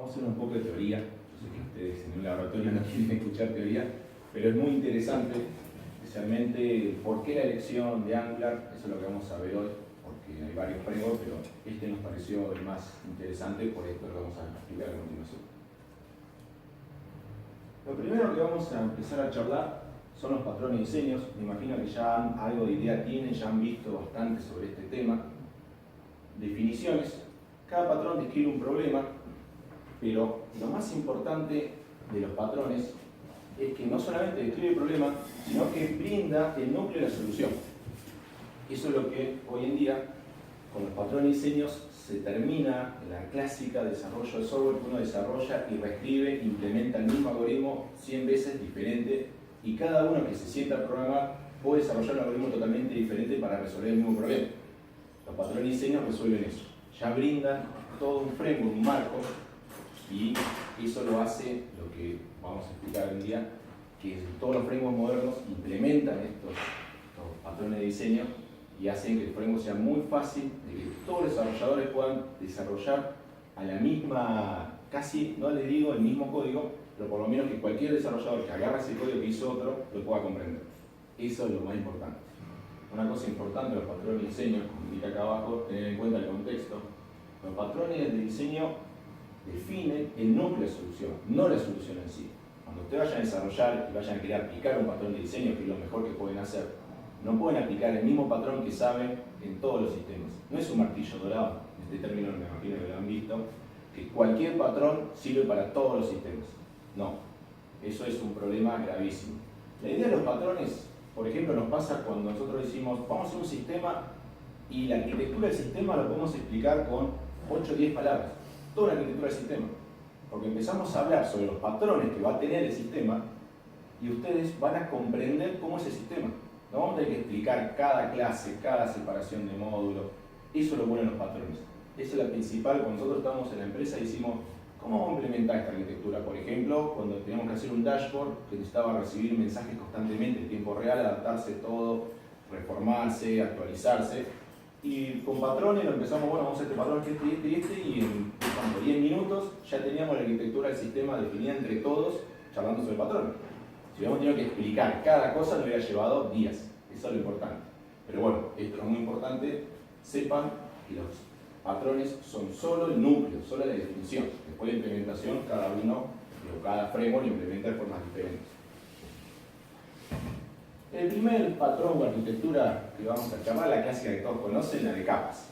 Vamos a hacer un poco de teoría. Yo sé que ustedes en un laboratorio no quieren escuchar teoría, pero es muy interesante, especialmente por qué la elección de Angular. Eso es lo que vamos a ver hoy, porque hay varios frameworks, pero este nos pareció el más interesante, por esto lo vamos a explicar a continuación. Lo primero que vamos a empezar a charlar son los patrones de diseños. Me imagino que ya algo de idea tienen, ya han visto bastante sobre este tema. Definiciones. Cada patrón describe un problema, pero lo más importante de los patrones es que no solamente describe el problema, sino que brinda el núcleo de la solución. Eso es lo que hoy en día, con los patrones de diseños, se termina en la clásica de desarrollo de software, que uno desarrolla y reescribe, implementa el mismo algoritmo 100 veces diferente, y cada uno que se sienta a programar puede desarrollar un algoritmo totalmente diferente para resolver el mismo problema. Los patrones de diseño resuelven eso. Ya brindan todo un framework, un marco, y eso lo hace lo que vamos a explicar hoy en día, que todos los frameworks modernos implementan estos patrones de diseño y hacen que el framework sea muy fácil, de que todos los desarrolladores puedan desarrollar a la misma, casi, no les digo el mismo código, pero por lo menos que cualquier desarrollador que agarre ese código que hizo otro, lo pueda comprender. Eso es lo más importante. Una cosa importante de los patrones de diseño, como indica acá abajo, tener en cuenta el contexto. Los patrones de diseño definen el núcleo de solución, no la solución en sí. Cuando ustedes vayan a desarrollar y vayan a querer aplicar un patrón de diseño, que es lo mejor que pueden hacer, no pueden aplicar el mismo patrón que saben en todos los sistemas. No es un martillo dorado, este término me imagino que lo han visto, que cualquier patrón sirve para todos los sistemas. No, eso es un problema gravísimo. La idea de los patrones, por ejemplo, nos pasa cuando nosotros decimos, vamos a hacer un sistema y la arquitectura del sistema lo podemos explicar con 8 o 10 palabras. Toda la arquitectura del sistema. Porque empezamos a hablar sobre los patrones que va a tener el sistema y ustedes van a comprender cómo es el sistema. No vamos a tener que explicar cada clase, cada separación de módulos. Eso es lo bueno de los patrones. Esa es la principal. Cuando nosotros estamos en la empresa y decimos, ¿cómo vamos a implementar esta arquitectura? Por ejemplo, cuando teníamos que hacer un dashboard que necesitaba recibir mensajes constantemente en tiempo real, adaptarse todo, reformarse, actualizarse. Y con patrones lo empezamos, bueno, vamos a hacer este patrón, este, y en 10 minutos ya teníamos la arquitectura del sistema definida entre todos, charlando sobre patrones. Si hubiéramos tenido que explicar cada cosa, nos hubiera llevado días. Eso es lo importante. Pero bueno, esto es muy importante. Sepan que los patrones son solo el núcleo, solo la definición. Después de la implementación, cada uno o cada framework lo implementa de formas diferentes. El primer patrón o arquitectura que vamos a llamar, la clásica que todos conocen, la de capas.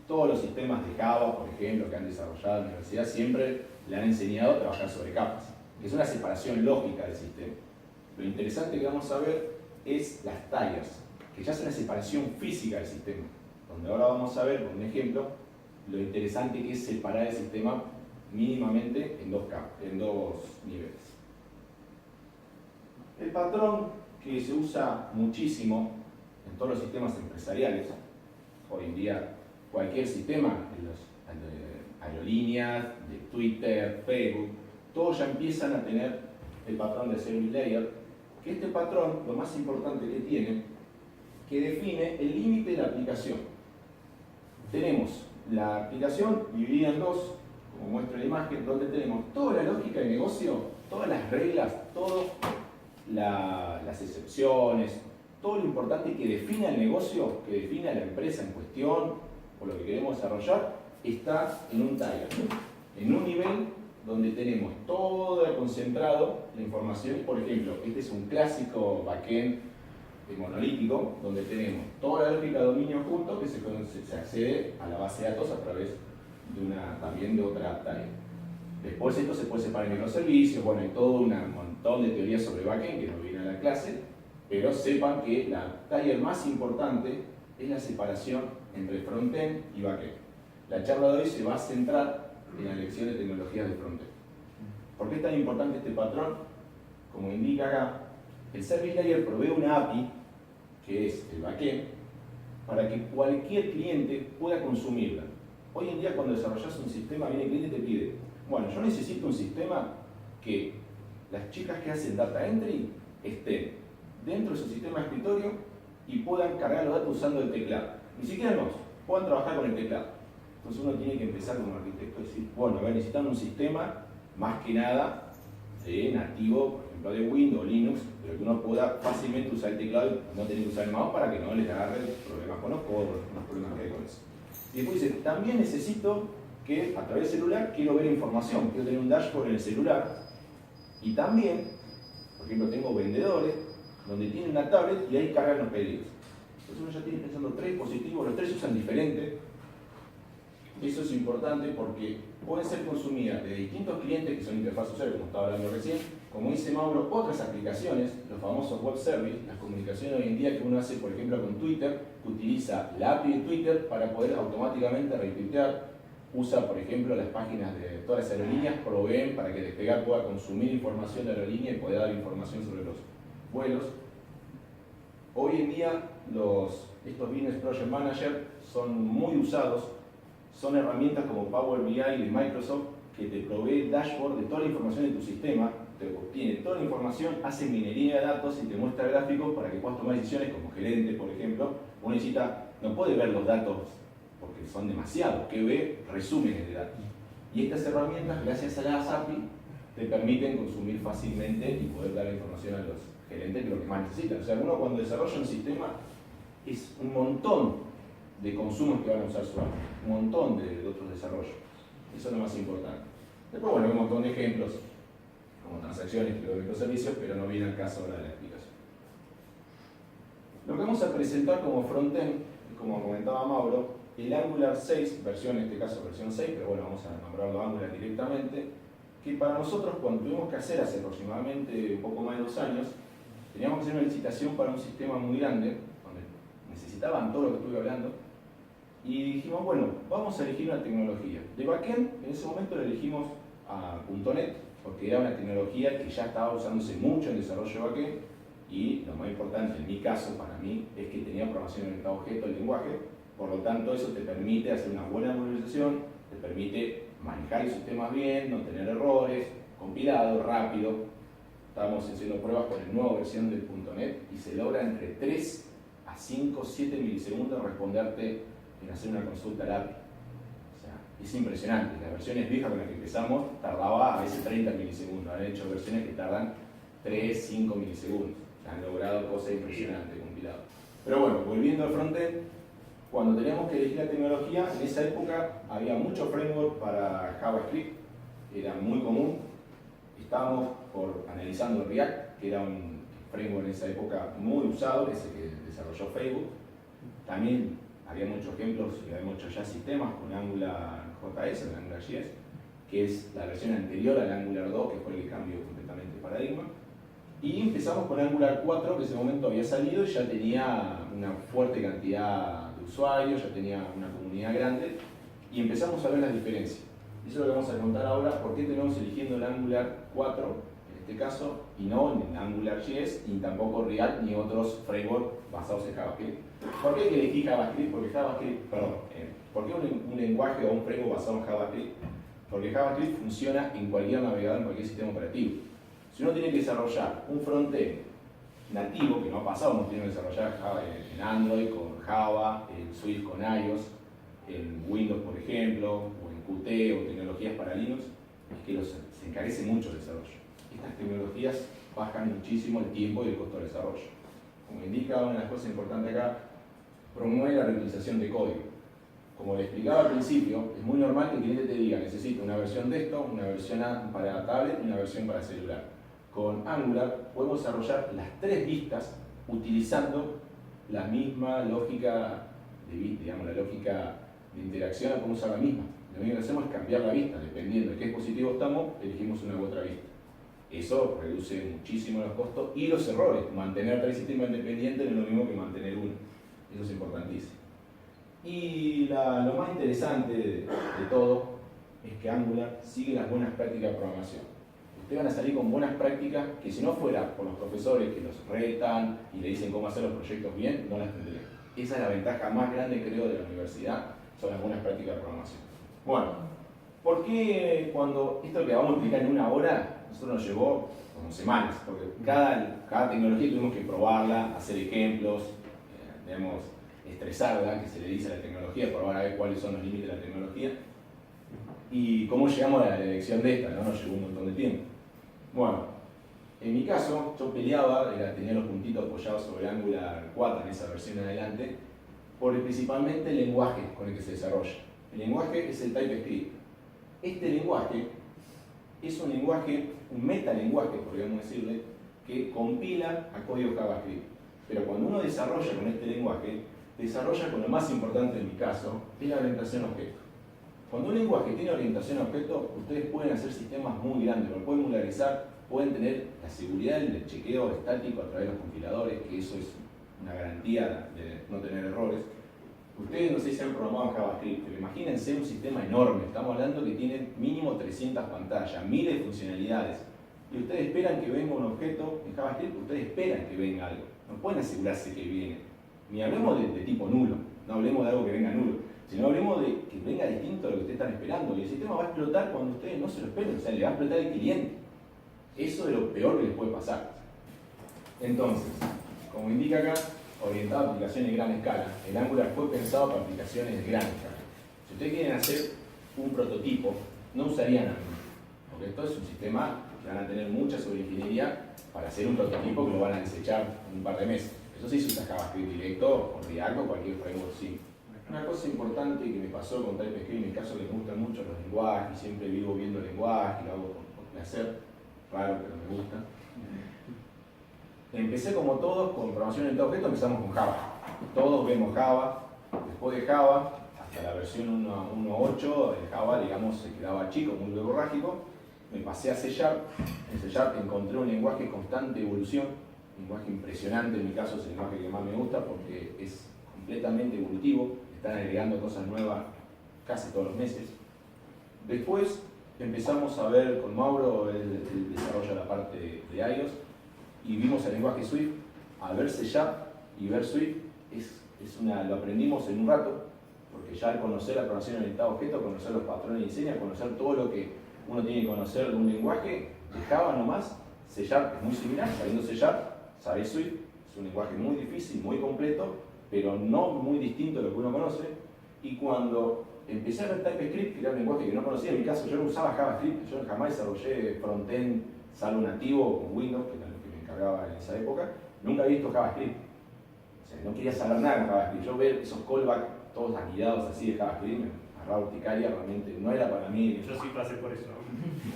Todos los sistemas de Java, por ejemplo, que han desarrollado en la universidad, siempre le han enseñado a trabajar sobre capas, que es una separación lógica del sistema. Lo interesante que vamos a ver es las tiers, que ya es una separación física del sistema, donde ahora vamos a ver, con un ejemplo, lo interesante que es separar el sistema mínimamente en dos niveles. El patrón que se usa muchísimo en todos los sistemas empresariales, hoy en día cualquier sistema, de aerolíneas, de Twitter, Facebook, todos ya empiezan a tener el patrón de Service Layer, que este patrón, lo más importante que tiene, que define el límite de la aplicación. Tenemos la aplicación dividida en dos, como muestra la imagen, donde tenemos toda la lógica de negocio, todas las reglas, todas las excepciones, todo lo importante que define el negocio, que define la empresa en cuestión, o lo que queremos desarrollar, está en un tier, en un nivel donde tenemos todo concentrado la información. Por ejemplo, este es un clásico backend monolítico, donde tenemos toda la lógica de dominio junto, que se accede a la base de datos a través de también de otra tier. Después esto se puede separar en microservicios, bueno, hay todo un montón de teorías sobre backend que no viene a la clase, pero sepan que la tier más importante es la separación entre frontend y backend. La charla de hoy se va a centrar en la lección de tecnologías de frontend. ¿Por qué es tan importante este patrón? Como indica acá, el Service Layer provee una API, que es el backend, para que cualquier cliente pueda consumirla. Hoy en día cuando desarrollas un sistema, viene el cliente y te pide, bueno, yo necesito un sistema que las chicas que hacen data entry estén dentro de su sistema de escritorio y puedan cargar los datos usando el teclado. Ni siquiera el mouse, puedan trabajar con el teclado. Entonces uno tiene que empezar como arquitecto a decir, bueno, a ver, necesitan un sistema más que nada de nativo, por ejemplo de Windows, Linux, pero que uno pueda fácilmente usar el teclado y no tener que usar el mouse para que no les agarre problemas con los codos, los problemas que hay con eso. Y después dice, también necesito que a través del celular quiero ver información, quiero tener un dashboard en el celular y también, por ejemplo, tengo vendedores donde tienen una tablet y ahí cargan los pedidos. Entonces uno ya tiene pensando 3 dispositivos, los 3 se usan diferente. Eso es importante porque pueden ser consumidas de distintos clientes que son interfaz usuario, como estaba hablando recién, como dice Mauro, otras aplicaciones, los famosos web service, las comunicaciones hoy en día que uno hace, por ejemplo, con Twitter, que utiliza la API de Twitter para poder automáticamente retuitear, usa, por ejemplo, las páginas de todas las aerolíneas, proveen para que Despegar pueda consumir información de aerolínea y pueda dar información sobre los vuelos. Hoy en día, estos Business Project Manager son muy usados. Son herramientas como Power BI de Microsoft que te provee dashboard de toda la información de tu sistema, te obtiene toda la información, hace minería de datos y te muestra gráficos para que puedas tomar decisiones como gerente, por ejemplo. Uno no puede ver los datos porque son demasiados, que ve resúmenes de datos. Y estas herramientas, gracias a las API, te permiten consumir fácilmente y poder dar la información a los gerentes de lo que más necesitan. O sea, uno cuando desarrolla un sistema es un montón de consumos que van a usar su API, un montón de otros desarrollos. Eso es lo más importante. Después, bueno, hay un montón de ejemplos, como transacciones, microservicios, pero no viene al caso ahora de la explicación. Lo que vamos a presentar como frontend, como comentaba Mauro, el Angular 6, versión, en este caso versión 6, pero bueno, vamos a nombrarlo Angular directamente, que para nosotros, cuando tuvimos que hacer hace aproximadamente un poco más de 2 años, teníamos que hacer una licitación para un sistema muy grande, donde necesitaban todo lo que estuve hablando, y dijimos, bueno, vamos a elegir una tecnología. De backend, en ese momento le elegimos a .NET, porque era una tecnología que ya estaba usándose mucho en desarrollo de backend, y lo más importante en mi caso, para mí, es que tenía programación orientada a objeto, el lenguaje, por lo tanto eso te permite hacer una buena movilización, te permite manejar los sistemas bien, no tener errores, compilado, rápido. Estábamos haciendo pruebas con la nueva versión del .NET y se logra entre 3 a 5, 7 milisegundos responderte en hacer una consulta al API. O sea, es impresionante. Las versiones viejas con las que empezamos tardaba a veces 30 milisegundos. Han hecho versiones que tardan 3, 5 milisegundos. Han logrado cosas impresionantes compilado. Pero bueno, volviendo al frontend, cuando teníamos que elegir la tecnología, en esa época había mucho framework para JavaScript, era muy común. Estábamos analizando React, que era un framework en esa época muy usado, ese que desarrolló Facebook. También había muchos ejemplos y había muchos ya sistemas con Angular JS, el Angular JS, que es la versión anterior al Angular 2, que fue el que cambió completamente el paradigma. Y empezamos con Angular 4, que en ese momento había salido y ya tenía una fuerte cantidad de usuarios, ya tenía una comunidad grande, y empezamos a ver las diferencias. Eso es lo que vamos a contar ahora, por qué tenemos eligiendo el Angular 4, en este caso, y no en el Angular JS, ni tampoco React, ni otros frameworks basados en JavaScript. ¿Por qué hay que elegir JavaScript? ¿Por qué un lenguaje o un framework basado en JavaScript? Porque JavaScript funciona en cualquier navegador, en cualquier sistema operativo. Si uno tiene que desarrollar un frontend nativo, que no ha pasado, uno tiene que desarrollar en Android con Java, en Swift con iOS, en Windows por ejemplo, o en Qt o tecnologías para Linux, es que se encarece mucho el desarrollo. Estas tecnologías bajan muchísimo el tiempo y el costo de desarrollo. Como indica, una de las cosas importantes acá, promueve la reutilización de código. Como le explicaba al principio, es muy normal que el cliente te diga, necesito una versión desktop, una versión para tablet y una versión para celular. Con Angular podemos desarrollar las 3 vistas utilizando la misma lógica la lógica de interacción, la podemos usar la misma. Lo único que hacemos es cambiar la vista, dependiendo de qué dispositivo estamos, elegimos una u otra vista. Eso reduce muchísimo los costos y los errores. Mantener 3 sistemas independientes no es lo mismo que mantener uno. Eso es importantísimo. Y lo más interesante de todo es que Angular sigue las buenas prácticas de programación. Ustedes van a salir con buenas prácticas que si no fuera por los profesores que los retan y le dicen cómo hacer los proyectos bien, no las tendrían. Esa es la ventaja más grande, creo, de la universidad, son las buenas prácticas de programación. Bueno, ¿por qué cuando esto que vamos a explicar en 1 hora, nosotros nos llevó como semanas? Porque cada tecnología tuvimos que probarla, hacer ejemplos, estresarla, que se le dice a la tecnología, probar a ver cuáles son los límites de la tecnología. Y cómo llegamos a la elección de esta, ¿no? Nos llevó un montón de tiempo. Bueno, en mi caso, yo peleaba, tenía los puntitos apoyados sobre Angular 4 en esa versión en adelante, por principalmente el lenguaje con el que se desarrolla. El lenguaje es el TypeScript. Este lenguaje es un lenguaje, un metalenguaje, podríamos decirle, que compila a código JavaScript. Pero cuando uno desarrolla con este lenguaje, desarrolla con lo más importante en mi caso, es la orientación a objeto. Cuando un lenguaje tiene orientación a objeto, ustedes pueden hacer sistemas muy grandes, lo pueden modularizar, pueden tener la seguridad del chequeo estático a través de los compiladores, que eso es una garantía de no tener errores. Ustedes no sé si han programado en JavaScript, pero imagínense un sistema enorme, estamos hablando que tiene mínimo 300 pantallas, miles de funcionalidades, y ustedes esperan que venga un objeto en JavaScript, ustedes esperan que venga algo, no pueden asegurarse que viene. Ni hablemos de tipo nulo, no hablemos de algo que venga nulo, sino hablemos de que venga distinto a lo que ustedes están esperando, y el sistema va a explotar cuando ustedes no se lo esperen, o sea, le va a explotar el cliente. Eso es lo peor que les puede pasar. Entonces, como indica acá, orientado a aplicaciones de gran escala. El Angular fue pensado para aplicaciones de gran escala. Si ustedes quieren hacer un prototipo, no usarían Angular, porque esto es un sistema que van a tener mucha sobreingeniería para hacer un prototipo que lo van a desechar en un par de meses. Eso sí se usa JavaScript directo, o React o cualquier framework, sí. Una cosa importante que me pasó con TypeScript, en mi caso que me gustan mucho los lenguajes, siempre vivo viendo lenguajes, lo hago por placer, raro pero me gusta. Empecé como todos con programación orientada a objetos, empezamos con Java. Todos vemos Java. Después de Java, hasta la versión 1.8, el Java, digamos, se quedaba chico, muy verborrágico. Me pasé a C#. En C# encontré un lenguaje en constante evolución, un lenguaje impresionante, en mi caso es el lenguaje que más me gusta porque es completamente evolutivo, están agregando cosas nuevas casi todos los meses. Después empezamos a ver con Mauro, él desarrolla la parte de iOS, y vimos el lenguaje Swift. Al ver C# y ver Swift, lo aprendimos en un rato, porque ya al conocer la programación orientada a objetos, conocer los patrones de diseño, conocer todo lo que uno tiene que conocer de un lenguaje, de Java nomás, C# es muy similar, sabiendo C#, sabe Swift, es un lenguaje muy difícil, muy completo, pero no muy distinto de lo que uno conoce. Y cuando empecé a ver TypeScript, que era un lenguaje que no conocía, en mi caso yo no usaba JavaScript, yo jamás desarrollé frontend salvo nativo con Windows, que era lo que me encargaba en esa época, nunca había visto JavaScript. O sea, no quería saber nada de JavaScript. Yo ver esos callbacks todos aguilados así de JavaScript, me agarraba urticaria, realmente no era para mí. Yo sí pasé por eso.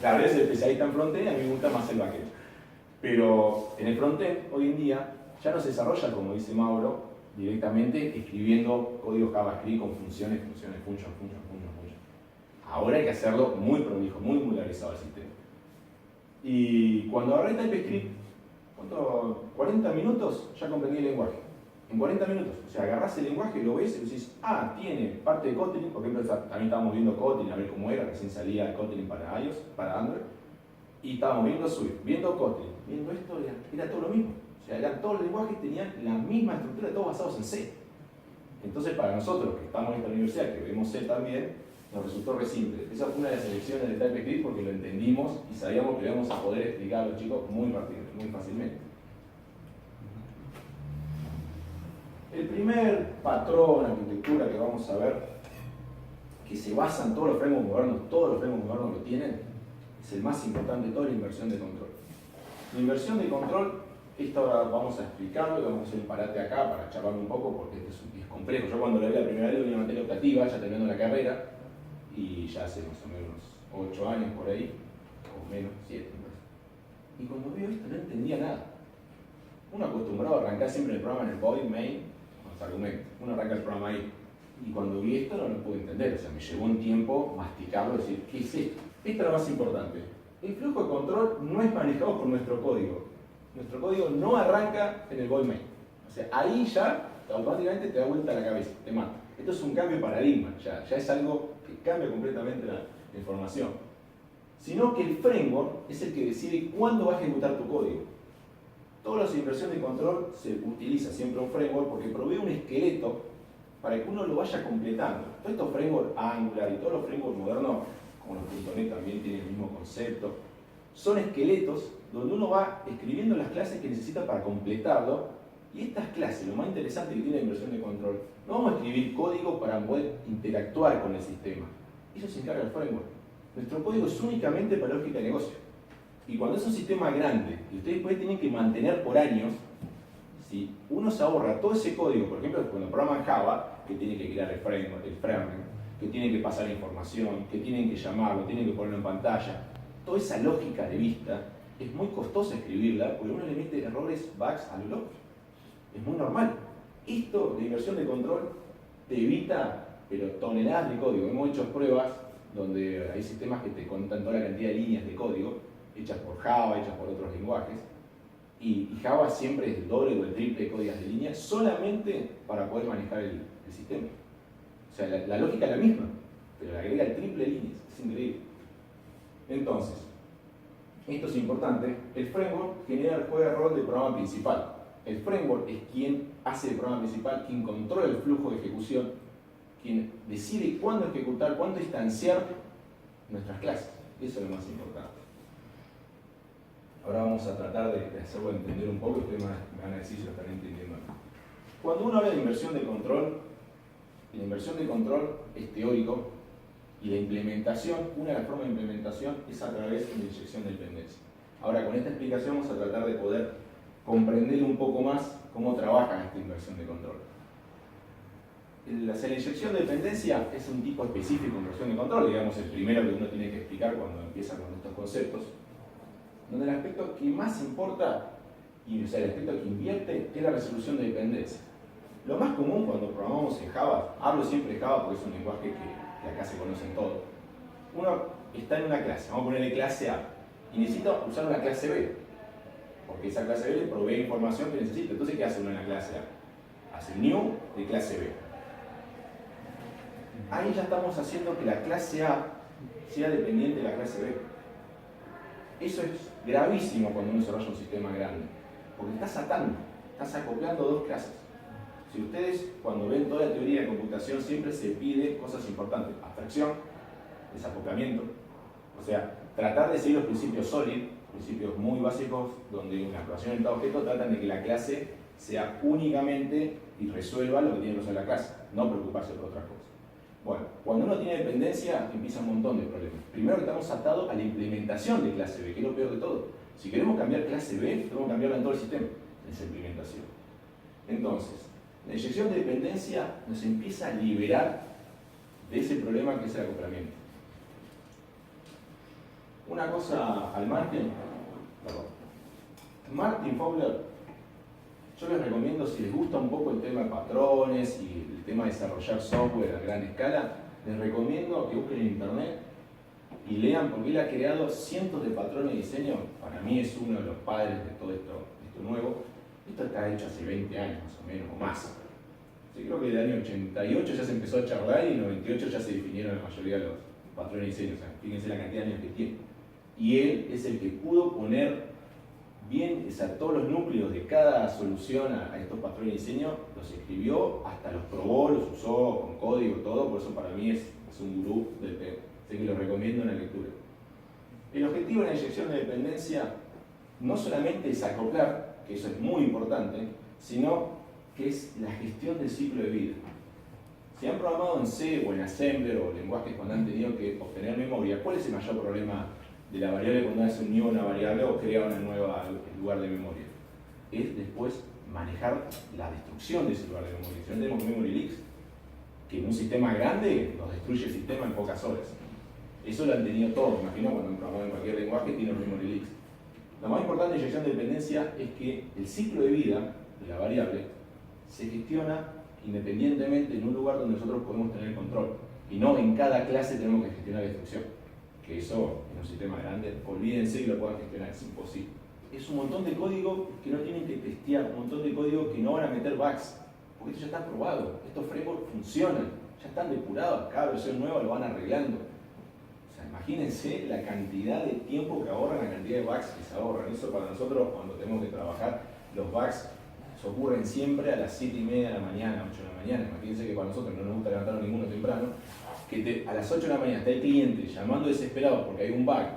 Tal vez el especialista en frontend, a mí me gusta más el backend. Pero en el frontend, hoy en día, ya no se desarrolla, como dice Mauro, directamente escribiendo código JavaScript con funciones, function. Ahora hay que hacerlo muy prolijo, muy modularizado el sistema. Y cuando agarré TypeScript, 40 minutos ya comprendí el lenguaje. En 40 minutos. O sea, agarrás el lenguaje, lo ves y decís, tiene parte de Kotlin. Por ejemplo, también estábamos viendo Kotlin, a ver cómo era, recién salía Kotlin para iOS, para Android. Y estábamos viendo Swift, viendo Kotlin, viendo esto, era todo lo mismo. O sea, todos los lenguajes tenían la misma estructura, todos basados en C. Entonces, para nosotros que estamos en esta universidad, que vemos C también, nos resultó re simple. Esa fue una de las elecciones de TypeScript porque lo entendimos y sabíamos que lo íbamos a poder explicar a los chicos muy fácilmente. El primer patrón, arquitectura que vamos a ver, que se basa en todos los frameworks modernos lo tienen, es el más importante de todo, la inversión de control. La inversión de control, esta ahora vamos a explicarlo y vamos a hacer un parate acá para charlar un poco porque este es complejo. Yo cuando lo vi la primera vez, una materia optativa, ya terminando la carrera, y ya hace más o menos 8 años por ahí, o menos, 7. Y cuando veo esto no entendía nada. Uno acostumbrado a arrancar siempre el programa en el body, main, con los argumentos. Uno arranca el programa ahí. Y cuando vi esto no lo pude entender. O sea, me llevó un tiempo masticarlo y decir, ¿qué es esto? Esto es lo más importante. El flujo de control no es manejado por nuestro código. Nuestro código no arranca en el body main. O sea, ahí ya automáticamente te da vuelta la cabeza, te mata. Esto es un cambio de paradigma, ya es algo que cambia completamente la información. Sino que el framework es el que decide cuándo va a ejecutar tu código. Toda la inversión de control se utiliza siempre un framework porque provee un esqueleto para que uno lo vaya completando. Todos estos frameworks Angular y todos los frameworks modernos, como los .NET también tienen el mismo concepto, son esqueletos donde uno va escribiendo las clases que necesita para completarlo Y estas clases, lo más interesante que tiene la inversión de control, no vamos a escribir código para poder interactuar con el sistema. Eso se encarga el framework. Nuestro código es únicamente para lógica de negocio. Y cuando es un sistema grande, y ustedes después tienen que mantener por años, si uno se ahorra todo ese código, por ejemplo, cuando programan Java, que tiene que crear el framework, que tienen que pasar información, que tienen que llamarlo, tienen que ponerlo en pantalla, toda esa lógica de vista es muy costosa escribirla porque uno le mete errores, bugs a lo loco. Es muy normal. Esto de inversión de control te evita, pero toneladas de código. Hemos hecho pruebas donde hay sistemas que te contan toda la cantidad de líneas de código hechas por Java, hechas por otros lenguajes. Y Java siempre es el doble o el triple de códigos de línea solamente para poder manejar el sistema. O sea, la lógica es la misma, pero le agrega el triple de líneas. Es increíble. Entonces, esto es importante. El framework juega el rol de programa principal. El framework es quien hace el programa principal, quien controla el flujo de ejecución, quien decide cuándo ejecutar, cuándo instanciar nuestras clases. Eso es lo más importante. Ahora vamos a tratar de hacerlo entender un poco, ustedes me van a decir si lo están entendiendo. Cuando uno habla de inversión de control, la inversión de control es teórico y la implementación, una de las formas de implementación es a través de la inyección de dependencia. Ahora, con esta explicación vamos a tratar de poder comprender un poco más cómo trabaja esta inversión de control. La inyección de dependencia es un tipo específico de inversión de control, digamos el primero que uno tiene que explicar cuando empieza con estos conceptos, donde el aspecto que más importa, o sea, el aspecto que invierte, es la resolución de dependencia. Lo más común cuando programamos en Java, hablo siempre de Java porque es un lenguaje que acá se conocen todos, uno está en una clase, vamos a ponerle clase A, y necesita usar una clase B, porque esa clase B le provee información que necesita. Entonces, ¿qué hace uno en la clase A? Hace new de clase B. Ahí ya estamos haciendo que la clase A sea dependiente de la clase B. Eso es gravísimo cuando uno desarrolla un sistema grande, porque estás atando, estás acoplando dos clases. Si ustedes, cuando ven toda la teoría de computación, siempre se pide cosas importantes: abstracción, desacoplamiento, o sea, tratar de seguir los principios SOLID, principios muy básicos, donde en la aprobación del objeto tratan de que la clase sea únicamente y resuelva lo que tiene que resolver la clase, no preocuparse por otras cosas. Bueno, cuando uno tiene dependencia, empieza un montón de problemas. Primero que estamos atados a la implementación de clase B, que es lo peor de todo. Si queremos cambiar clase B, tenemos que cambiarla en todo el sistema, esa implementación. Entonces, la inyección de dependencia nos empieza a liberar de ese problema que es el acoplamiento. Una cosa al margen, Martin Fowler, yo les recomiendo, si les gusta un poco el tema de patrones y el tema de desarrollar software a gran escala, les recomiendo que busquen en internet y lean, porque él ha creado cientos de patrones de diseño. Para mí es uno de los padres de todo esto nuevo. Esto está hecho hace 20 años más o menos, o más. Yo creo que en el año 88 ya se empezó a charlar y en el 98 ya se definieron la mayoría de los patrones de diseño. O sea, fíjense la cantidad de años que tiene. Y él es el que pudo poner bien, o sea, todos los núcleos de cada solución a estos patrones de diseño, los escribió, hasta los probó, los usó con código, todo. Por eso para mí es un gurú del tema. Así que lo recomiendo en la lectura. El objetivo de la inyección de dependencia no solamente es acoplar, que eso es muy importante, sino que es la gestión del ciclo de vida. Si han programado en C o en Assembler o lenguajes cuando han tenido que obtener memoria, ¿cuál es el mayor problema de la variable cuando hace un new a una variable o crea una nueva lugar de memoria? Es después manejar la destrucción de ese lugar de memoria. Si no tenemos memory leaks, que en un sistema grande nos destruye el sistema en pocas horas. Eso lo han tenido todos, imagino, cuando han programado en cualquier lenguaje tienen memory leaks. Lo más importante de inyección de dependencia es que el ciclo de vida de la variable se gestiona independientemente en un lugar donde nosotros podemos tener control, y no en cada clase tenemos que gestionar la destrucción, que eso en un sistema grande, olvídense que lo puedan gestionar, es imposible. Es un montón de código que no tienen que testear, un montón de código que no van a meter bugs, porque esto ya está probado, estos frameworks funcionan, ya están depurados, cada versión nueva lo van arreglando. O sea, imagínense la cantidad de tiempo que ahorran, la cantidad de bugs que se ahorran. Eso para nosotros, cuando tenemos que trabajar, los bugs se ocurren siempre a las 7:30 de la mañana, 8 de la mañana. Imagínense que para nosotros no nos gusta levantarnos ninguno temprano, que a las 8 de la mañana está el cliente llamando desesperado porque hay un bug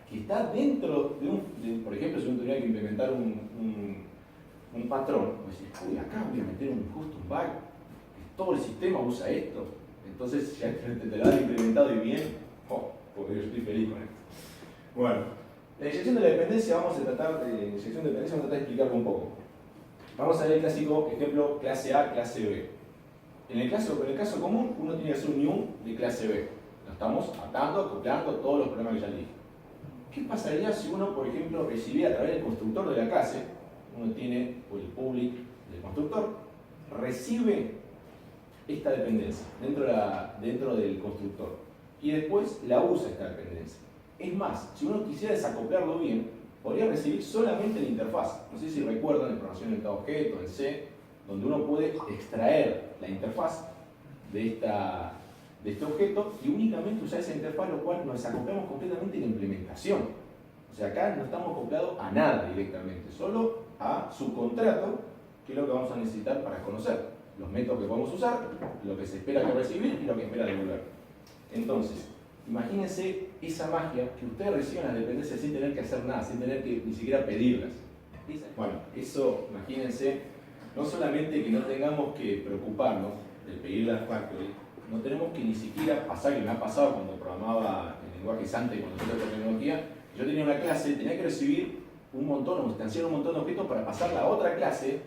que está dentro de por ejemplo, si uno tuviera que implementar un patrón, pues decís, uy, acá voy a meter justo un bug, todo el sistema usa esto, entonces ya te lo han implementado y bien, porque yo estoy feliz con esto. Bueno, la inyección de la dependencia vamos a tratar de explicarlo un poco. Vamos a ver el clásico ejemplo clase A, clase B. En el caso común, uno tiene que hacer un new de clase B. Lo estamos atando, acoplando todos los problemas que ya dije. ¿Qué pasaría si uno, por ejemplo, recibiera a través del constructor de la clase, uno tiene el public del constructor, recibe esta dependencia dentro del constructor y después la usa esta dependencia? Es más, si uno quisiera desacoplarlo bien, podría recibir solamente la interfaz. No sé si recuerdan en programación orientada a objeto, en C, donde uno puede extraer la interfaz de este objeto y únicamente usar esa interfaz, lo cual nos desacoplamos completamente en la implementación. O sea, acá no estamos acoplados a nada directamente, solo a su contrato, que es lo que vamos a necesitar para conocer los métodos que podemos usar, lo que se espera que recibir y lo que espera devolver. Entonces, imagínense esa magia que ustedes reciban las dependencias sin tener que hacer nada, sin tener que ni siquiera pedirlas. Bueno, eso, imagínense, no solamente que no tengamos que preocuparnos de pedir las factory, no tenemos que ni siquiera pasar, que me ha pasado cuando programaba en lenguaje Santa y cuando estudiaba tecnología, yo tenía una clase, tenía que recibir un montón, o instanciar un montón de objetos para pasarla a otra clase,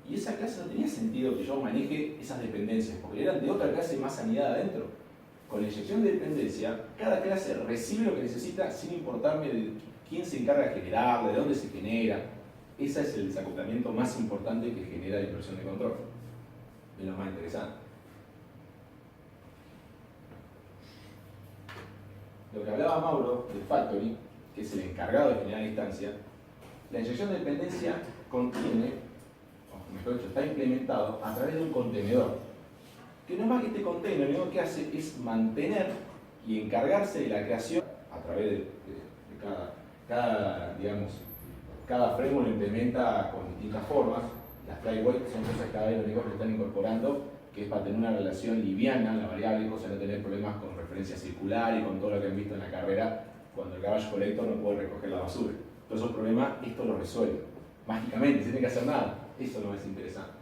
y esa clase no tenía sentido que yo maneje esas dependencias, porque eran de otra clase más anidada adentro. Con la inyección de dependencia, cada clase recibe lo que necesita sin importarme de quién se encarga de generarla, de dónde se genera. Ese es el desacoplamiento más importante que genera la inversión de control. Es lo más interesante. Lo que hablaba Mauro del factory, que es el encargado de generar instancia, la inyección de dependencia contiene, o mejor dicho, está implementado a través de un contenedor. Que no más que este container, lo único que hace es mantener y encargarse de la creación a través de cada framework lo implementa con distintas formas. Las flyweight son cosas que cada vez los negocios están incorporando, que es para tener una relación liviana en la variable, cosa de no tener problemas con referencia circular y con todo lo que han visto en la carrera, cuando el garbage collector no puede recoger la basura. Todos esos problemas, esto lo resuelve mágicamente, sin tener que hacer nada. Eso no es interesante.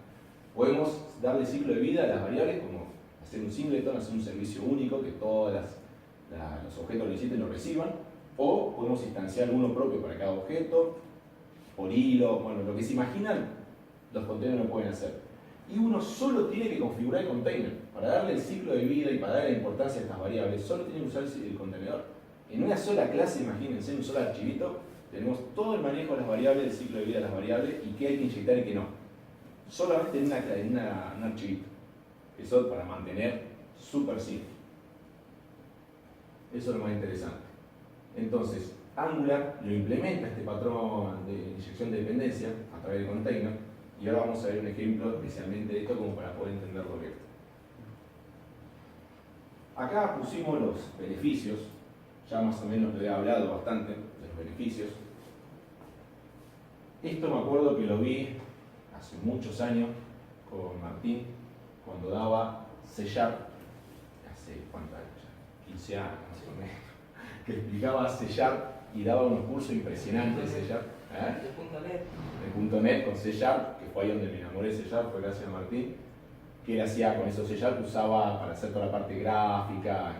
Podemos darle ciclo de vida a las variables, como hacer un singleton, hacer un servicio único, que todos los objetos que necesiten lo reciban, o podemos instanciar uno propio para cada objeto, por hilo, bueno, lo que se imaginan, los containers lo pueden hacer. Y uno solo tiene que configurar el container. Para darle el ciclo de vida y para darle la importancia a estas variables, solo tiene que usar el contenedor. En una sola clase, imagínense, en un solo archivito, tenemos todo el manejo de las variables, el ciclo de vida de las variables y qué hay que inyectar y qué no. Solamente en un archivito. Eso para mantener súper simple. Eso es lo más interesante. Entonces, Angular lo implementa este patrón de inyección de dependencia a través del container y ahora vamos a ver un ejemplo especialmente de esto como para poder entenderlo bien. Acá pusimos los beneficios, ya más o menos lo he hablado bastante de los beneficios. Esto me acuerdo que lo vi hace muchos años con Martín, cuando daba C#, hace ¿cuántos años ya? 15 años más o menos, que explicaba C# y daba unos cursos impresionantes de C#. De .NET con C#, que fue ahí donde me enamoré de C#, fue gracias a Martín, que él hacía con esos C# que usaba para hacer toda la parte gráfica,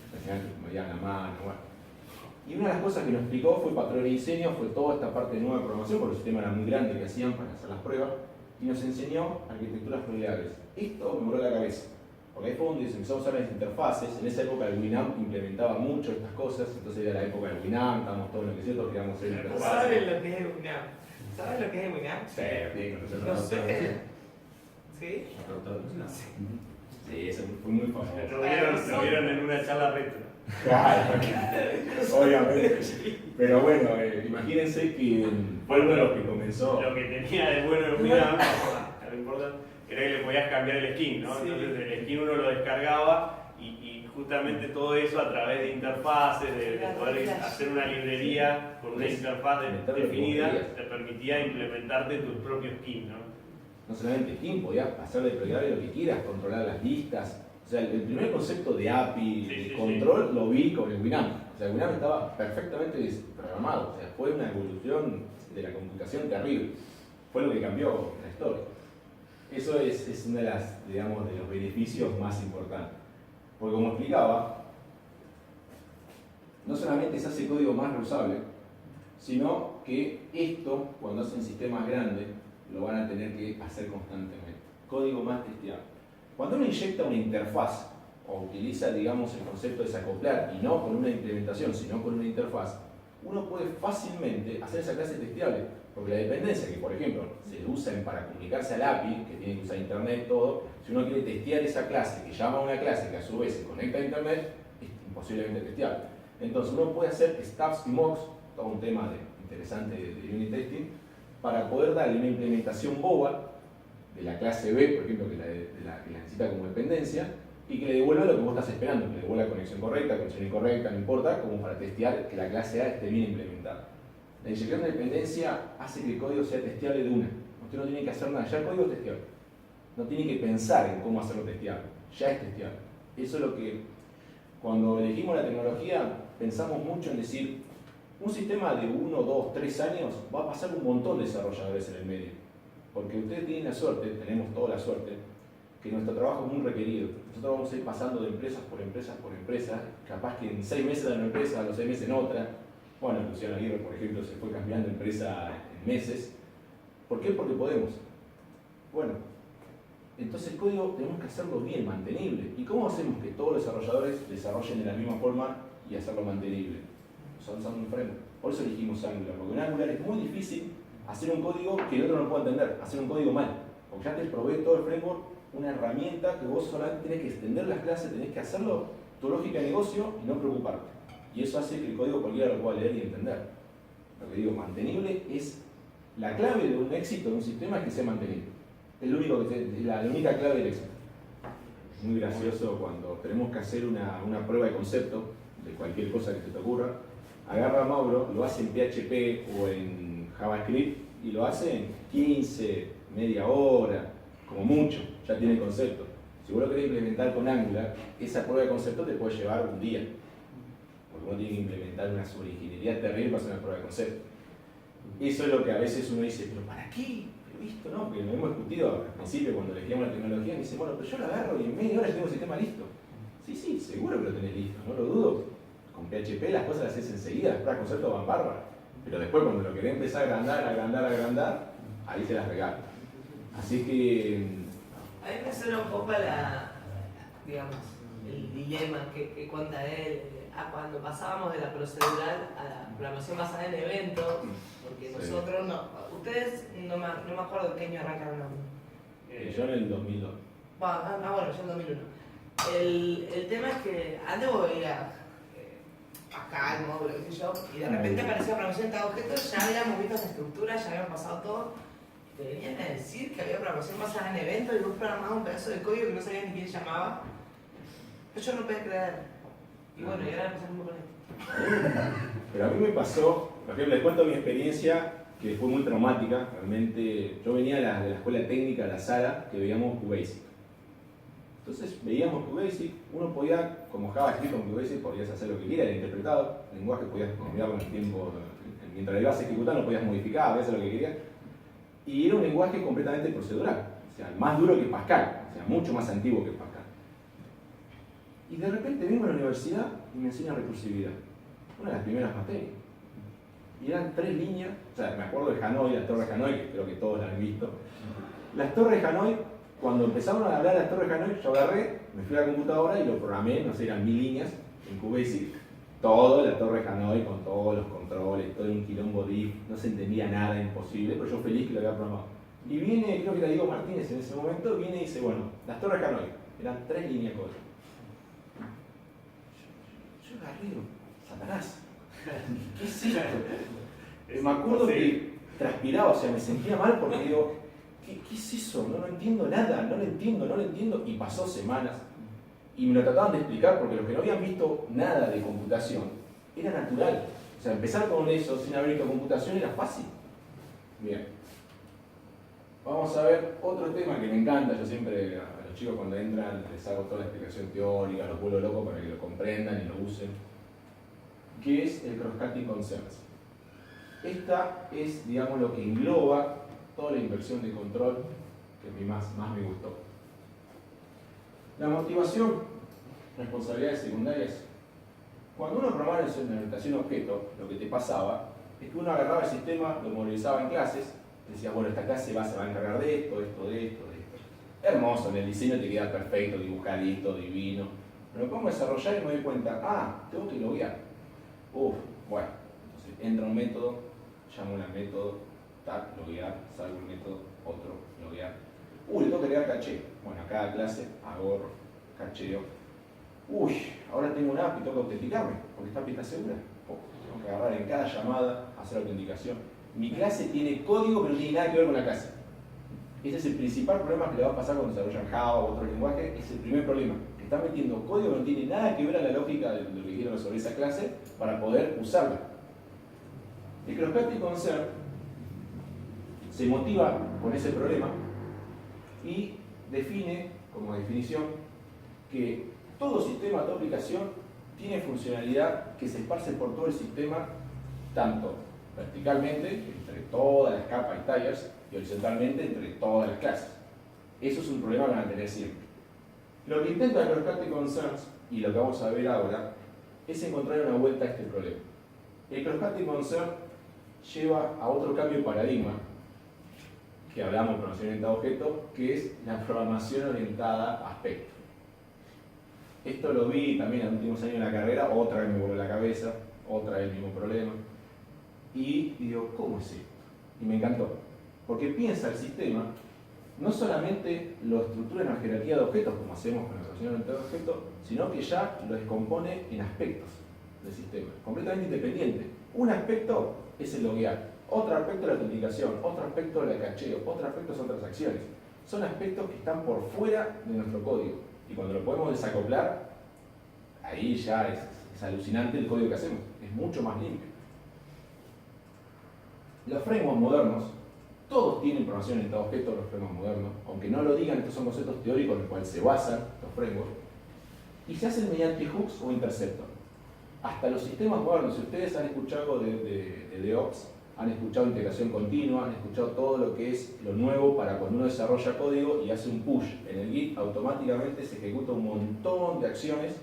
impresionante, como veían la mano, bueno. Y una de las cosas que nos explicó fue patrón de diseño, fue toda esta parte de nueva programación, porque el sistema era muy grande que hacían para hacer las pruebas, y nos enseñó arquitecturas plegables. Esto me voló la cabeza, porque ahí fue donde se empezó a usar las interfaces. En esa época el Winamp implementaba mucho estas cosas, entonces era la época del Winamp, estábamos todos enloquecidos, queríamos ser interfaces. ¿Sabes lo que es el Winamp? ¿Sabes lo que es el Winamp? Sí, no sé. ¿Sí? Sí, eso fue muy famoso. Lo vieron en una charla retro. Claro, obviamente. Pero bueno, imagínense que fue uno de los que comenzó. Lo que tenía de bueno el Winamp, lo importante, era que le podías cambiar el skin, ¿no? Sí. Entonces el skin uno lo descargaba y justamente todo eso a través de interfaces, de poder hacer una librería con una interfaz definida, te permitía implementarte tus propios skins, ¿no? No solamente skin, podías hacerle desplegable lo que quieras, controlar las listas. O sea, el primer concepto de API, de control, lo vi con el Winamp. O sea, el Winamp estaba perfectamente programado. O sea, fue una evolución de la computación terrible. fue lo que cambió la historia. Eso es uno de los beneficios más importantes. Porque como explicaba, no solamente se hace código más reusable, sino que esto, cuando hacen sistemas grandes, lo van a tener que hacer constantemente. Código más testeado. Cuando uno inyecta una interfaz, o utiliza, digamos, el concepto de desacoplar, y no con una implementación, sino con una interfaz, uno puede fácilmente hacer esa clase testeable, porque la dependencia que, por ejemplo, se usa para comunicarse al API, que tiene que usar internet, todo, si uno quiere testear esa clase, que llama a una clase que a su vez se conecta a internet, es imposiblemente testeable. Entonces uno puede hacer stubs y mocks, todo un tema interesante de unit testing, para poder darle una implementación boba de la clase B, por ejemplo, que la necesita como dependencia, y que le devuelva lo que vos estás esperando, que le devuelva conexión correcta, conexión incorrecta, no importa, como para testear que la clase A esté bien implementada. La inyección de dependencia hace que el código sea testeable de una. Usted no tiene que hacer nada, ya el código es testeable. No tiene que pensar en cómo hacerlo testeable, ya es testeable. Eso es lo que, cuando elegimos la tecnología, pensamos mucho en decir, un sistema de 1, 2, 3 años va a pasar un montón de desarrolladores en el medio. Porque ustedes tienen la suerte, tenemos toda la suerte, que nuestro trabajo es muy requerido. Nosotros vamos a ir pasando de empresas por empresas por empresas, capaz que en 6 meses en una empresa, a los 6 meses en otra. Bueno, Luciano Aguirre, por ejemplo, se fue cambiando de empresa en meses. ¿Por qué? Porque podemos. Bueno, entonces el código tenemos que hacerlo bien, mantenible. ¿Y cómo hacemos que todos los desarrolladores desarrollen de la misma forma y hacerlo mantenible? Usando un framework. Por eso elegimos Angular, porque en Angular es muy difícil hacer un código que el otro no pueda entender, hacer un código mal. Porque ya te provee todo el framework una herramienta que vos solamente tenés que extender las clases, tenés que hacerlo tu lógica de negocio y no preocuparte. Y eso hace que el código cualquiera lo pueda leer y entender. Lo que digo, mantenible es la clave de un éxito de un sistema, es que sea mantenible. Es la única clave del éxito. Es muy gracioso cuando tenemos que hacer una prueba de concepto de cualquier cosa que se te ocurra. Agarra a Mauro, lo hace en PHP o en JavaScript y lo hace en 15, media hora, como mucho, ya tiene el concepto. Si vos lo querés implementar con Angular, esa prueba de concepto te puede llevar un día. Porque uno tiene que implementar una sobreingeniería terrible para hacer una prueba de concepto. Eso es lo que a veces uno dice, ¿pero para qué? Listo, ¿no? Porque lo hemos discutido al principio cuando elegíamos la tecnología, y dice, bueno, pero yo lo agarro y en media hora ya tengo el sistema listo. Sí, seguro que lo tenés listo, no lo dudo. Con PHP las cosas las haces enseguida, las pruebas de concepto van bárbaras. Pero después cuando lo querés empezar a agrandar, ahí se las regala. Así que... A mí me suena un poco digamos, el dilema que cuenta él, cuando pasábamos de la procedural a la programación basada en eventos, porque nosotros ustedes no me acuerdo en qué año arrancaron. Yo en el 2002. Bueno, yo en 2001. El tema es que antes vos veías acá el módulo, qué sé yo, y de repente aparecía programación de objetos, ya habíamos visto esa estructura, ya habíamos pasado todo. Te venían a decir que había programación basada en eventos y vos programabas un pedazo de código que no sabías ni quién llamaba. Pero yo no podía creer. Y bueno, y ahora empezamos con esto. Pero a mí me pasó, por ejemplo, les cuento mi experiencia, que fue muy traumática. Realmente, yo venía de la escuela técnica, la sala, que veíamos QBasic. Entonces veíamos QBasic, uno podía, como JavaScript con QBasic, podías hacer lo que quieras, era interpretado, el lenguaje podías cambiar con el tiempo, mientras lo ibas ejecutando podías modificar, podías hacer lo que querías. Y era un lenguaje completamente procedural, o sea, más duro que Pascal, o sea, mucho más antiguo que Pascal. Y de repente vengo a la universidad y me enseñan recursividad, una de las primeras materias. Y eran 3 líneas, o sea, me acuerdo de Hanoi, las torres Hanoi, que creo que todos las han visto. Las torres Hanoi, cuando empezaron a hablar de las torres Hanoi, yo agarré, me fui a la computadora y lo programé, no sé, eran 1000 líneas en QBasic. Todo la torre Hanoi con todos los controles, todo un quilombo div, no se entendía nada, imposible, pero yo feliz que lo había programado. Y viene, creo que era Diego Martínez en ese momento, viene y dice, bueno, las torres Hanoi, eran 3 líneas de código. Yo agarré, digo, Satanás, ¿qué es esto? Me acuerdo que transpiraba, o sea, me sentía mal porque digo, ¿qué es eso? No entiendo nada, no lo entiendo, y pasó semanas. Y me lo trataban de explicar porque los que no habían visto nada de computación era natural. O sea, empezar con eso sin haber visto computación era fácil. Bien. Vamos a ver otro tema que me encanta. Yo siempre a los chicos cuando entran les hago toda la explicación teórica, los vuelvo locos para que lo comprendan y lo usen. Que es el Cross-Cutting Concerns. Esta es, digamos, lo que engloba toda la inversión de control que a mí más me gustó. La motivación, responsabilidades secundarias. Cuando uno programaba en orientación objeto, lo que te pasaba es que uno agarraba el sistema, lo modelizaba en clases, decía, bueno, esta clase se va a encargar de esto, de esto. Hermoso, en el diseño te queda perfecto, dibujadito, divino. Pero me pongo a desarrollar y me doy cuenta, tengo que loguear. Bueno, entonces entra un método, llamo al método, loguear, salgo un método, otro, loguear. Le tengo que agregar caché. Bueno, a cada clase hago cacheo. Ahora tengo una API y tengo que autenticarme, porque esta API está segura. Tengo que agarrar en cada llamada, hacer autenticación. Mi clase tiene código, pero no tiene nada que ver con la clase. Ese es el principal problema que le va a pasar cuando desarrollan Java o otro lenguaje. Es el primer problema. Que están metiendo código que no tiene nada que ver a la lógica de lo que quieren resolver esa clase para poder usarla. El cross-cutting concern se motiva con ese problema y define como definición que todo sistema, toda aplicación tiene funcionalidad que se esparce por todo el sistema, tanto verticalmente, entre todas las capas y tallas, y horizontalmente entre todas las clases. Eso es un problema que van a tener siempre. Lo que intenta el cross-cutting concerns, y lo que vamos a ver ahora, es encontrar una vuelta a este problema. El cross-cutting concern lleva a otro cambio de paradigma, que hablamos de programación orientada a objetos, que es la programación orientada a aspectos. Esto lo vi también en los últimos años en la carrera, otra vez me voló la cabeza, otra vez el mismo problema. Y digo, ¿cómo es esto? Y me encantó. Porque piensa el sistema, no solamente lo estructura en la jerarquía de objetos, como hacemos con la programación orientada a objetos, sino que ya lo descompone en aspectos del sistema, completamente independiente. Un aspecto es el loguear, otro aspecto es la autenticación, otro aspecto es el cacheo, otro aspecto son transacciones. Son aspectos que están por fuera de nuestro código. Y cuando lo podemos desacoplar, ahí ya es alucinante el código que hacemos, es mucho más limpio. Los frameworks modernos, todos tienen programación orientada a objetos, los frameworks modernos, aunque no lo digan, estos son conceptos teóricos en los cuales se basan los frameworks, y se hacen mediante hooks o interceptor. Hasta los sistemas modernos, si ustedes han escuchado de DevOps, han escuchado integración continua, han escuchado todo lo que es lo nuevo para cuando uno desarrolla código y hace un push en el Git, automáticamente se ejecuta un montón de acciones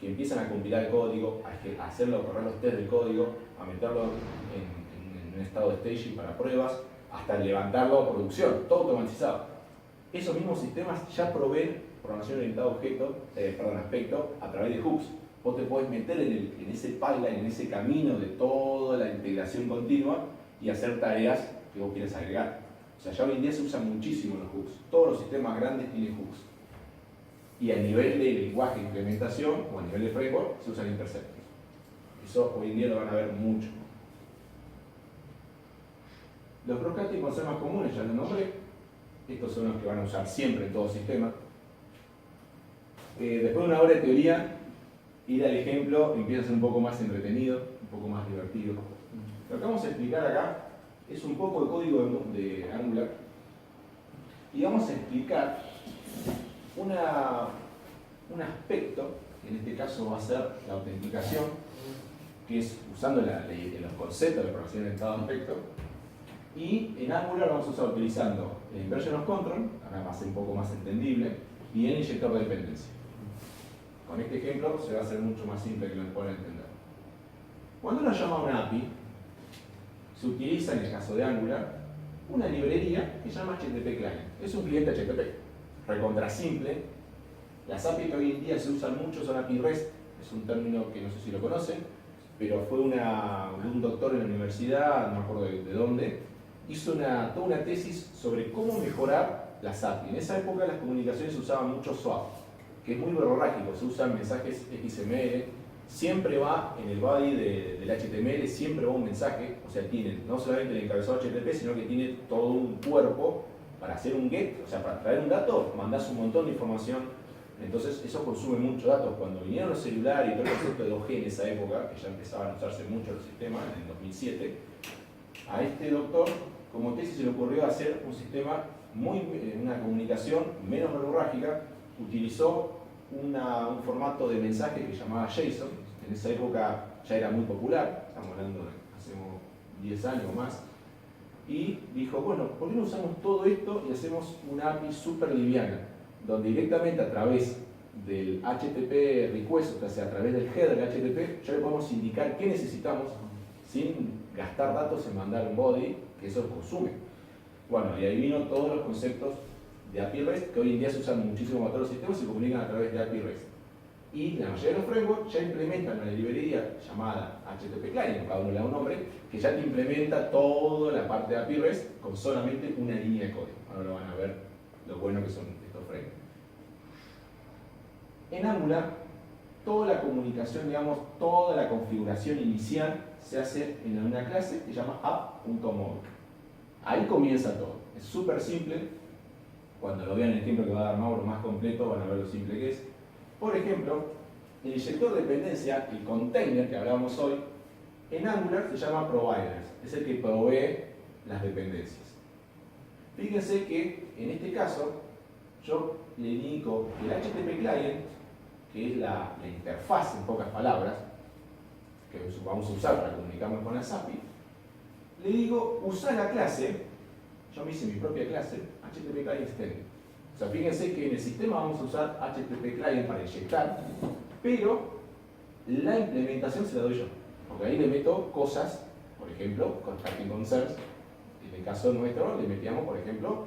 que empiezan a compilar el código, a hacerlo, correr los test del código, a meterlo en un estado de staging para pruebas, hasta levantarlo a producción, todo automatizado. Esos mismos sistemas ya proveen programación orientada a aspecto a través de hooks. Vos te podés meter en ese pipeline, en ese camino de toda la integración continua y hacer tareas que vos quieras agregar. O sea, ya hoy en día se usan muchísimo los hooks. Todos los sistemas grandes tienen hooks. Y a nivel de lenguaje de implementación o a nivel de framework se usan interceptors. Eso hoy en día lo van a ver mucho. Los cross-cutting con ser más comunes, ya los nombré. Estos son los que van a usar siempre en todo sistema. Después de una hora de teoría, ir al ejemplo empieza a ser un poco más entretenido, un poco más divertido. Lo que vamos a explicar acá es un poco de código de Angular y vamos a explicar un aspecto, que en este caso va a ser la autenticación, que es usando los conceptos de programación orientada a aspecto, y en Angular vamos a usar utilizando el Inversion of Control, ahora va a ser un poco más entendible, y el inyector de dependencia. Con este ejemplo se va a hacer mucho más simple que lo puedan entender. Cuando uno llama a una API, se utiliza, en el caso de Angular, una librería que se llama HTTP Client. Es un cliente HTTP, recontra simple. Las API que hoy en día se usan mucho son API REST, es un término que no sé si lo conocen, pero fue un doctor en la universidad, no me acuerdo de dónde, hizo toda una tesis sobre cómo mejorar las API. En esa época las comunicaciones se usaban mucho SOAP, que es muy verborrágico, se usan mensajes XML, siempre va en el body del HTML, siempre va un mensaje, o sea, tiene no solamente el encabezado HTTP, sino que tiene todo un cuerpo para hacer un get, o sea, para traer un dato, mandás un montón de información, entonces eso consume muchos datos. Cuando vinieron los celulares y todo el concepto de 2G en esa época, que ya empezaban a usarse mucho los sistemas, en el 2007, a este doctor, como tesis se le ocurrió hacer un sistema, una comunicación menos verborrágica. Utilizó un formato de mensaje que llamaba JSON, en esa época ya era muy popular, estamos hablando de hace 10 años o más, y dijo, bueno, ¿por qué no usamos todo esto y hacemos una API súper liviana? Donde directamente a través del HTTP request, o sea, a través del header de HTTP, ya le podemos indicar qué necesitamos sin gastar datos en mandar un body, que eso consume. Bueno, y ahí vino todos los conceptos de API REST, que hoy en día se usan muchísimo para todos los sistemas y se comunican a través de API REST. Y la mayoría de los frameworks ya implementan una librería llamada HTTP Client, cada uno le da un nombre, que ya te implementa toda la parte de API REST con solamente una línea de código. Ahora lo van a ver lo bueno que son estos frameworks. En Angular, toda la comunicación, digamos, toda la configuración inicial se hace en una clase que se llama app.mode. Ahí comienza todo. Es súper simple. Cuando lo vean en el ejemplo que va a dar Mauro más completo, van a ver lo simple que es. Por ejemplo, el inyector de dependencia, el container que hablábamos hoy, en Angular se llama providers. Es el que provee las dependencias. Fíjense que en este caso, yo le indico que el HTTP Client, que es la interfaz en pocas palabras, que vamos a usar para comunicarnos con las API, le digo, usa la clase, yo me hice mi propia clase, HTTP Client Extended. O sea, fíjense que en el sistema vamos a usar HTTP Client para inyectar, pero la implementación se la doy yo, porque ahí le meto cosas, por ejemplo, con Casting Concerns. En el caso nuestro, le metíamos, por ejemplo,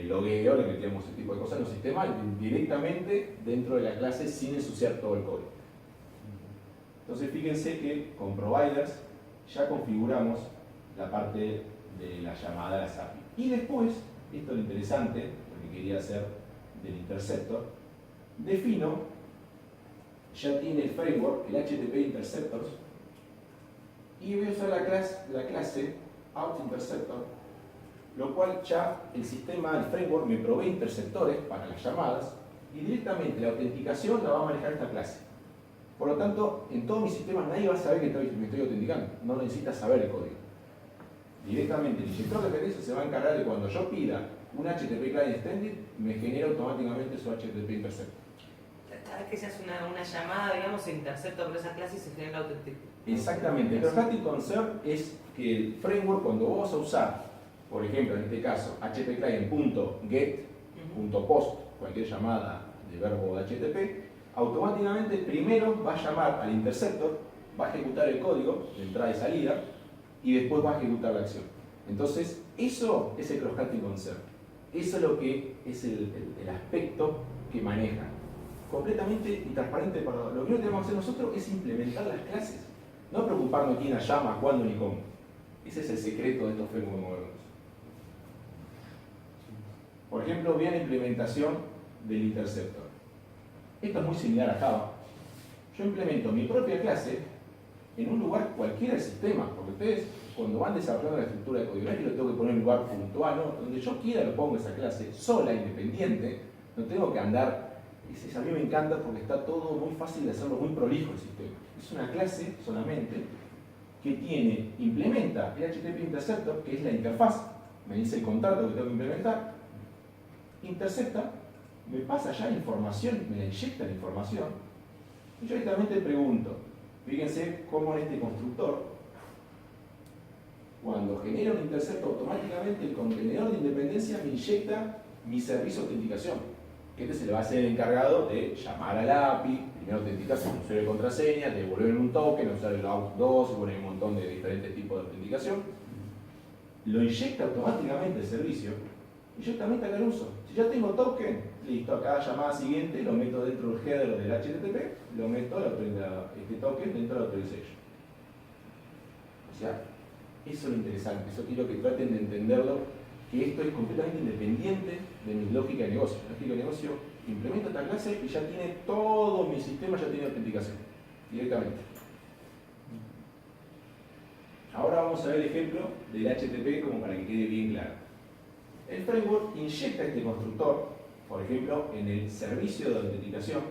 logueo, le metíamos ese tipo de cosas en los sistemas directamente dentro de la clase sin ensuciar todo el código. Entonces fíjense que con providers ya configuramos la parte de la llamada a las API. Y después, esto es lo interesante, lo que quería hacer del interceptor, defino, ya tiene el framework, el HTTP Interceptors, y voy a usar la clase outInterceptor, lo cual ya el sistema, el framework me provee interceptores para las llamadas y directamente la autenticación la va a manejar esta clase. Por lo tanto, en todos mis sistemas nadie va a saber que me estoy autenticando, no necesita saber el código. Directamente el inyector de dependencia se va a encargar de cuando yo pida un HTTP Client Extended, me genera automáticamente su HTTP Interceptor. Cada vez que se hace una llamada, digamos, se intercepta por esa clase y se genera la autenticación. Exactamente. El Cross-Cutting Concern es que el framework, cuando vos vas a usar, por ejemplo, en este caso, httpclient.get.post, cualquier llamada de verbo de HTTP, automáticamente primero va a llamar al interceptor, va a ejecutar el código de entrada y salida, y después va a ejecutar la acción. Entonces, eso es el Cross-Cutting Concern. Eso es lo que es el aspecto que maneja. Completamente intransparente para lo que no tenemos que hacer nosotros es implementar las clases. No preocuparnos quién la llama, cuándo ni cómo. Ese es el secreto de estos frameworks modernos. Por ejemplo, vean la implementación del interceptor. Esto es muy similar a Java. Yo implemento mi propia clase en un lugar cualquiera del sistema, porque ustedes cuando van desarrollando la estructura de código, no es que lo tengo que poner en un lugar puntual, ¿no? Donde yo quiera lo pongo esa clase, sola, independiente, no tengo que andar. A mí me encanta porque está todo muy fácil de hacerlo, muy prolijo el sistema. Es una clase solamente que implementa el HTTP Interceptor, que es la interfaz, me dice el contrato que tengo que implementar, intercepta, me pasa ya la información, me la inyecta la información, y yo directamente pregunto, fíjense cómo en este constructor, cuando genera un intercepto automáticamente, el contenedor de independencia me inyecta mi servicio de autenticación. Que este se le va a ser el encargado de llamar a la API, primero autenticarse con usuario y contraseña, devolverle un token, usar el AUT2, poner un montón de diferentes tipos de autenticación. Lo inyecta automáticamente el servicio y yo también te hago el uso. Si ya tengo token, listo, a cada llamada siguiente lo meto dentro del header del HTTP, lo meto este token dentro de la authorization. O sea, eso es lo interesante, eso quiero que traten de entenderlo, que esto es completamente independiente de mi lógica de negocio. La lógica de negocio implementa esta clase y ya tiene todo mi sistema, ya tiene autenticación directamente. Ahora vamos a ver el ejemplo del HTTP como para que quede bien claro. El framework inyecta este constructor, por ejemplo, en el servicio de autenticación.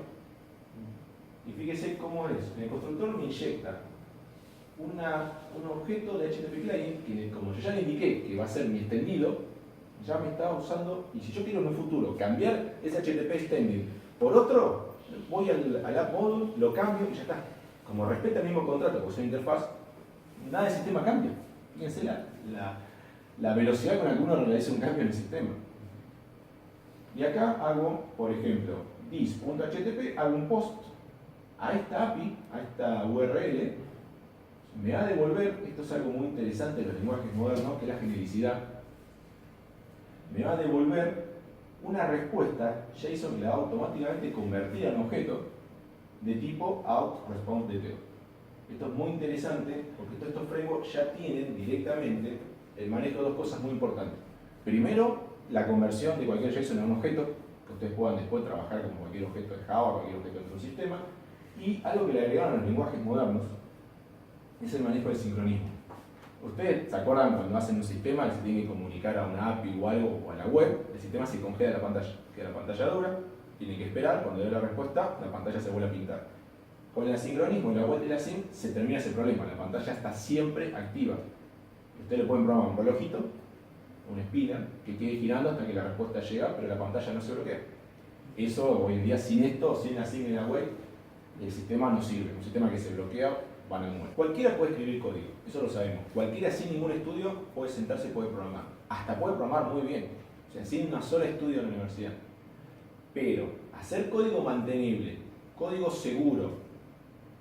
Y fíjese cómo es. En el constructor me inyecta un objeto de HTTP Client que, como yo ya le indiqué que va a ser mi extendido, ya me está usando, y si yo quiero en un futuro cambiar ese HTTP extended por otro, voy al app module, lo cambio y ya está. Como respeta el mismo contrato, porque es una interfaz, nada del sistema cambia. Fíjense la velocidad con la que uno realiza un cambio en el sistema. Y acá hago, por ejemplo, dis.http, hago un post a esta API, a esta URL, me va a devolver, esto es algo muy interesante de los lenguajes modernos, que es la genericidad, me va a devolver una respuesta JSON que la va automáticamente convertida en objeto de tipo out_response_detail. Esto es muy interesante porque todos estos frameworks ya tienen directamente el manejo de dos cosas muy importantes. Primero, la conversión de cualquier JSON a un objeto, que ustedes puedan después trabajar como cualquier objeto de Java, cualquier objeto dentro de un sistema. Y algo que le agregaron a los lenguajes modernos es el manejo del sincronismo. Ustedes se acuerdan cuando hacen un sistema que se tiene que comunicar a una API o algo o a la web, el sistema se congela la pantalla, queda la pantalla dura, tiene que esperar, cuando dé la respuesta, la pantalla se vuelve a pintar. Con el asincronismo y la web de la sync se termina ese problema, la pantalla está siempre activa. Ustedes le pueden programar un relojito, una espina, que quede girando hasta que la respuesta llega, pero la pantalla no se bloquea. Eso hoy en día, sin esto, sin la sync en la web, el sistema no sirve. Un sistema que se bloquea, van a morir. Cualquiera puede escribir código, eso lo sabemos. Cualquiera sin ningún estudio puede sentarse y puede programar. Hasta puede programar muy bien, o sea, sin una sola estudio en la universidad. Pero hacer código mantenible, código seguro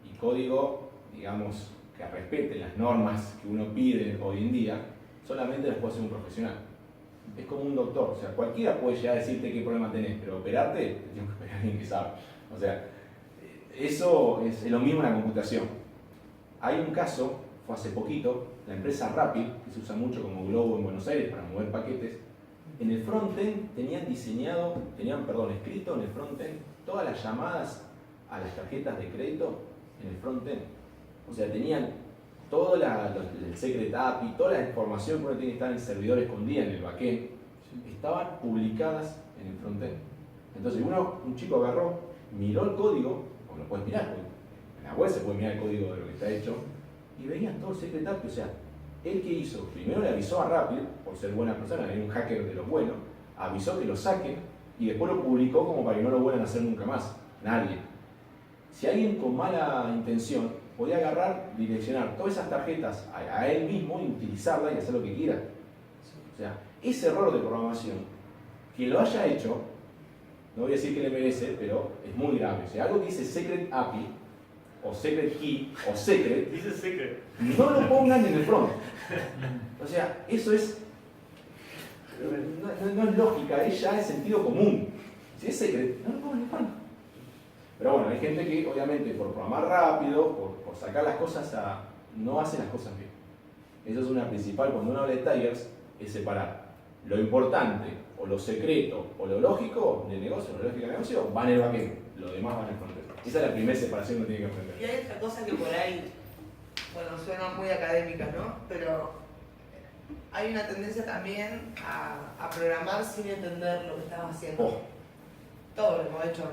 y código, digamos, que respete las normas que uno pide hoy en día, solamente las puede hacer un profesional. Es como un doctor, o sea, cualquiera puede llegar a decirte qué problema tenés, pero operarte, tienes que operar a alguien que sabe. O sea, eso es lo mismo en la computación. Hay un caso, fue hace poquito, la empresa Rappi, que se usa mucho como Globo en Buenos Aires para mover paquetes, en el frontend tenían escrito en el frontend todas las llamadas a las tarjetas de crédito en el frontend. O sea, tenían todo el secret API, toda la información que uno tiene que estar en el servidor escondida en el backend, estaban publicadas en el frontend. Entonces un chico agarró, miró el código, como lo puedes mirar, en la web se puede mirar el código de lo que está hecho, y veían todo el secret API. O sea, él que hizo, primero le avisó a Rappi, por ser buena persona, era un hacker de los buenos, avisó que lo saquen y después lo publicó como para que no lo vuelvan a hacer nunca más. Nadie. Si alguien con mala intención podía agarrar, direccionar todas esas tarjetas a él mismo y utilizarla y hacer lo que quiera. O sea, ese error de programación, que lo haya hecho, no voy a decir que le merece, pero es muy grave. O sea, algo que dice Secret API, o Secret Key, o Secret, Dice Secret. no lo pongan en el front. O sea, eso es... No es lógica, es ya de sentido común. Si es Secret, no lo pongan en el front. Pero bueno, hay gente que obviamente por programar rápido, por sacar las cosas no hace las cosas bien. Eso es una principal, cuando uno habla de Tigers, es separar lo importante, o lo secreto, o lo lógico del negocio, lo lógico del negocio, va en el backend, lo demás va en el frontend. Esa es la primera separación que uno tiene que aprender. Y hay otra cosa que por ahí, bueno, suena muy académica, ¿no? Pero hay una tendencia también a programar sin entender lo que estás haciendo. Oh. Todo lo hemos hecho.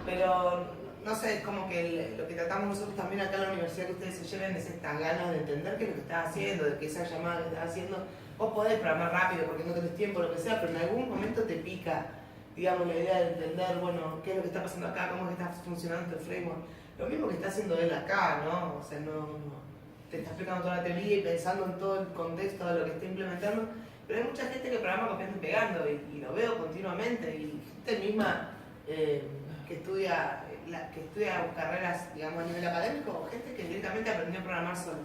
Pero, no sé, es como que lo que tratamos nosotros también acá en la universidad, que ustedes se lleven es estas ganas de entender qué es lo que estás haciendo, de que esa llamada que estás haciendo, vos podés programar rápido porque no tenés tiempo, lo que sea, pero en algún momento te pica, digamos, la idea de entender, bueno, qué es lo que está pasando acá, cómo es que está funcionando el framework. Lo mismo que está haciendo él acá, ¿no? O sea, no te está explicando toda la teoría y pensando en todo el contexto de lo que está implementando, pero hay mucha gente que programa copiando y pegando, y lo veo continuamente, y gente misma que estudia carreras, digamos, a nivel académico, o gente que directamente aprendió a programar solo.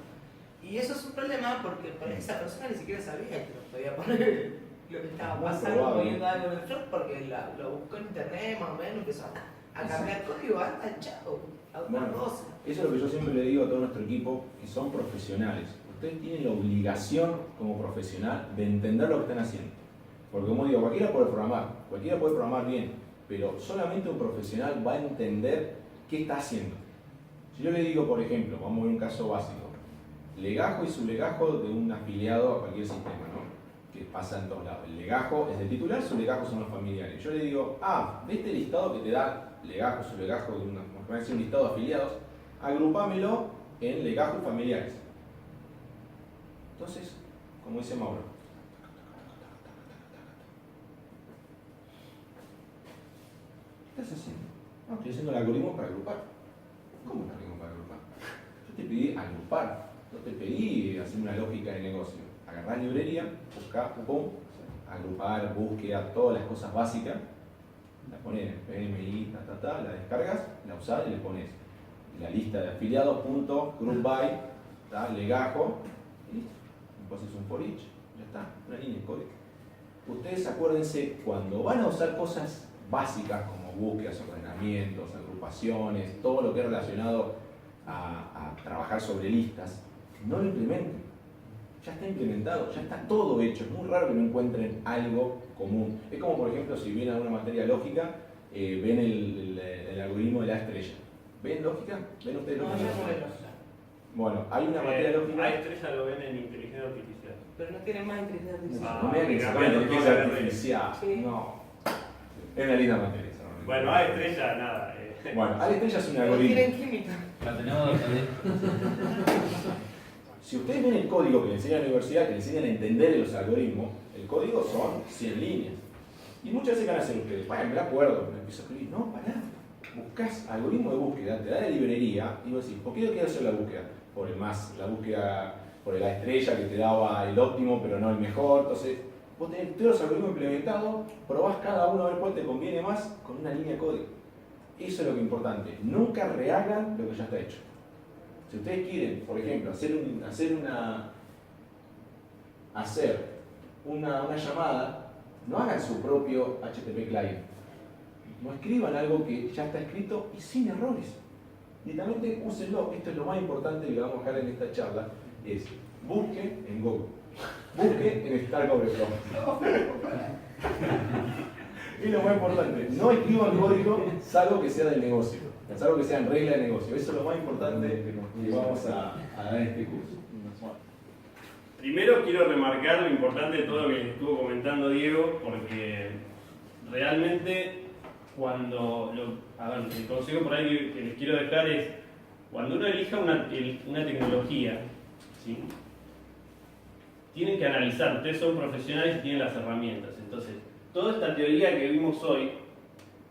Y eso es un problema porque esa persona ni siquiera sabía que lo podía poner lo que estaba pasando, poniendo algo en el front, porque lo buscó en internet, más o menos, empezó a cambiar código, anda, chao, a otra Bueno, cosa. eso es lo que yo siempre le digo a todo nuestro equipo, que son profesionales. Ustedes tienen la obligación como profesional de entender lo que están haciendo. Porque como digo, cualquiera puede programar bien, pero solamente un profesional va a entender qué está haciendo. Si yo le digo, por ejemplo, vamos a ver un caso básico, legajo y sublegajo de un afiliado a cualquier sistema, ¿no? Que pasa en todos lados. El legajo es del titular, sublegajo son los familiares. Yo le digo, de este listado que te da legajo, sublegajo, de un listado de afiliados, agrupámelo en legajos familiares. Entonces, como dice Mauro, ¿qué estás haciendo? No, estoy haciendo el algoritmo para agrupar. ¿Cómo el algoritmo para agrupar? Yo te pedí agrupar, no te pedí hacer una lógica de negocio. agarrás librería, buscás, pum, agrupar, búsqueda, todas las cosas básicas, la pones en PMI, la descargas, la usás y le pones la lista de afiliados, group by, legajo, y listo. Después es un for each, ya está, una línea de código. Ustedes acuérdense, cuando van a usar cosas básicas como búsquedas, ordenamientos, agrupaciones, todo lo que es relacionado a trabajar sobre listas, no lo implementen. Ya está implementado, ya está todo hecho. Es muy raro que no encuentren algo común. Es como, por ejemplo, si vienen a una materia lógica, ven el algoritmo de la estrella. ¿Ven lógica? ¿Ven ustedes No, lógica? yo no veo lógica. Bueno, hay una materia lógica. A estrella lo ven en inteligencia artificial. Pero no tienen más inteligencia artificial. No vean que se cambiando inteligencia toda la artificial. Sí. No. Es una linda materia. esa, ¿no? Bueno, A estrella, nada. Bueno, A estrella es un Pero algoritmo. tienen química. La tenemos también. Si ustedes ven el código que le enseña a la universidad, que le enseñan a entender los algoritmos, el código son 100 líneas. Y muchas veces van a hacer ustedes, bueno, me lo acuerdo, me empiezo a escribir. No, pará. Buscás algoritmo de búsqueda, te da la librería y vos decís, ¿por qué yo quiero hacer la búsqueda? Por el más, la búsqueda por la estrella que te daba el óptimo, pero no el mejor. Entonces, vos tenés todos los algoritmos implementados, probás cada uno a ver cuál te conviene más con una línea de código. Eso es lo que es importante. Nunca rehagan lo que ya está hecho. Si ustedes quieren, por ejemplo, hacer una llamada, no hagan su propio HTTP client. No escriban algo que ya está escrito y sin errores. Directamente úsenlo. Esto es lo más importante que vamos a dejar en esta charla. Es busque en Google. Busque en Stack Overflow. Es lo más importante. No escriban código salvo que sea del negocio. Salvo que sea en regla de negocio. Eso es lo más importante que vamos a dar en este curso. Primero quiero remarcar lo importante de todo lo que les estuvo comentando Diego, porque realmente el consejo por ahí que les quiero dejar es, cuando uno elija una tecnología, ¿sí? Tienen que analizar, ustedes son profesionales y tienen las herramientas, entonces toda esta teoría que vimos hoy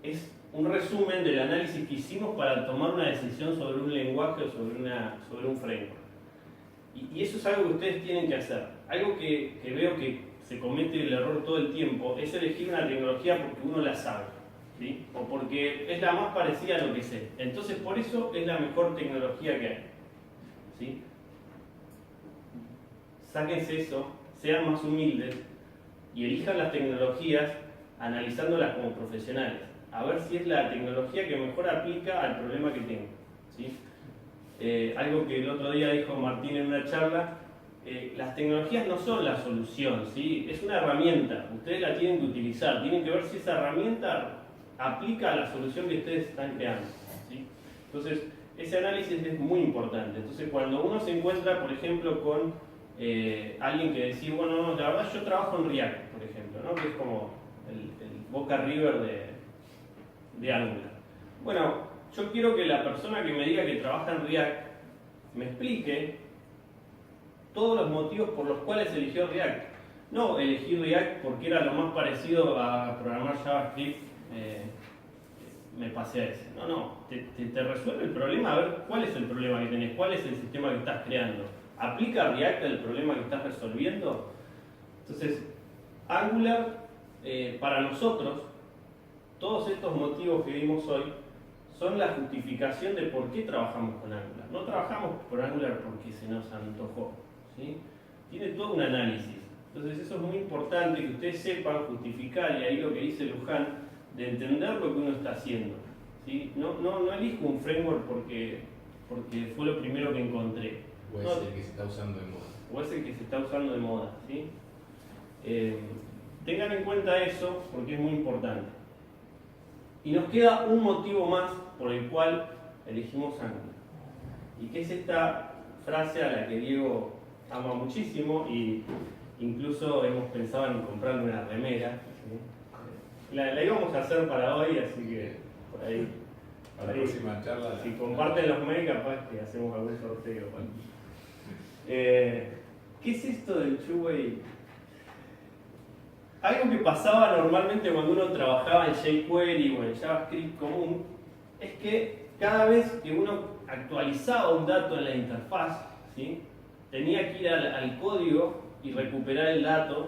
es un resumen del análisis que hicimos para tomar una decisión sobre un lenguaje o sobre un framework. Y eso es algo que ustedes tienen que hacer. Algo que veo que se comete el error todo el tiempo es elegir una tecnología porque uno la sabe, ¿sí? O porque es la más parecida a lo que sé. Entonces por eso es la mejor tecnología que hay, ¿sí? Sáquense eso, sean más humildes y elijan las tecnologías analizándolas como profesionales, a ver si es la tecnología que mejor aplica al problema que tengo, ¿sí? Algo que el otro día dijo Martín en una charla, las tecnologías no son la solución, ¿sí? Es una herramienta, ustedes la tienen que utilizar, tienen que ver si esa herramienta aplica a la solución que ustedes están creando, ¿sí? Entonces, ese análisis es muy importante. Entonces, cuando uno se encuentra, por ejemplo, con alguien que decir, bueno, no, la verdad yo trabajo en React, por ejemplo, ¿no? Que es como el Boca River de Angular. Bueno, yo quiero que la persona que me diga que trabaja en React me explique todos los motivos por los cuales eligió React. No elegí React porque era lo más parecido a programar JavaScript, me pasé a ese. No, te resuelve el problema, a ver cuál es el problema que tenés, cuál es el sistema que estás creando. ¿Aplica React el problema que estás resolviendo? Entonces, Angular, para nosotros, todos estos motivos que vimos hoy son la justificación de por qué trabajamos con Angular. No trabajamos por Angular porque se nos antojó, ¿sí? Tiene todo un análisis. Entonces eso es muy importante que ustedes sepan justificar, y ahí lo que dice Luján, de entender lo que uno está haciendo, ¿sí? No elijo un framework porque fue lo primero que encontré. O es el que se está usando de moda. O es el que se está usando de moda, ¿sí? Tengan en cuenta eso porque es muy importante. Y nos queda un motivo más por el cual elegimos Angular. Y que es esta frase a la que Diego ama muchísimo y incluso hemos pensado en comprarle una remera, ¿sí? La íbamos a hacer para hoy, así que por ahí. Para la próxima charla. Si comparten los mails, capaz que hacemos algún sorteo. ¿Qué es esto del two-way? Algo que pasaba normalmente cuando uno trabajaba en jQuery o en JavaScript común es que cada vez que uno actualizaba un dato en la interfaz, ¿sí? tenía que ir al código y recuperar el dato,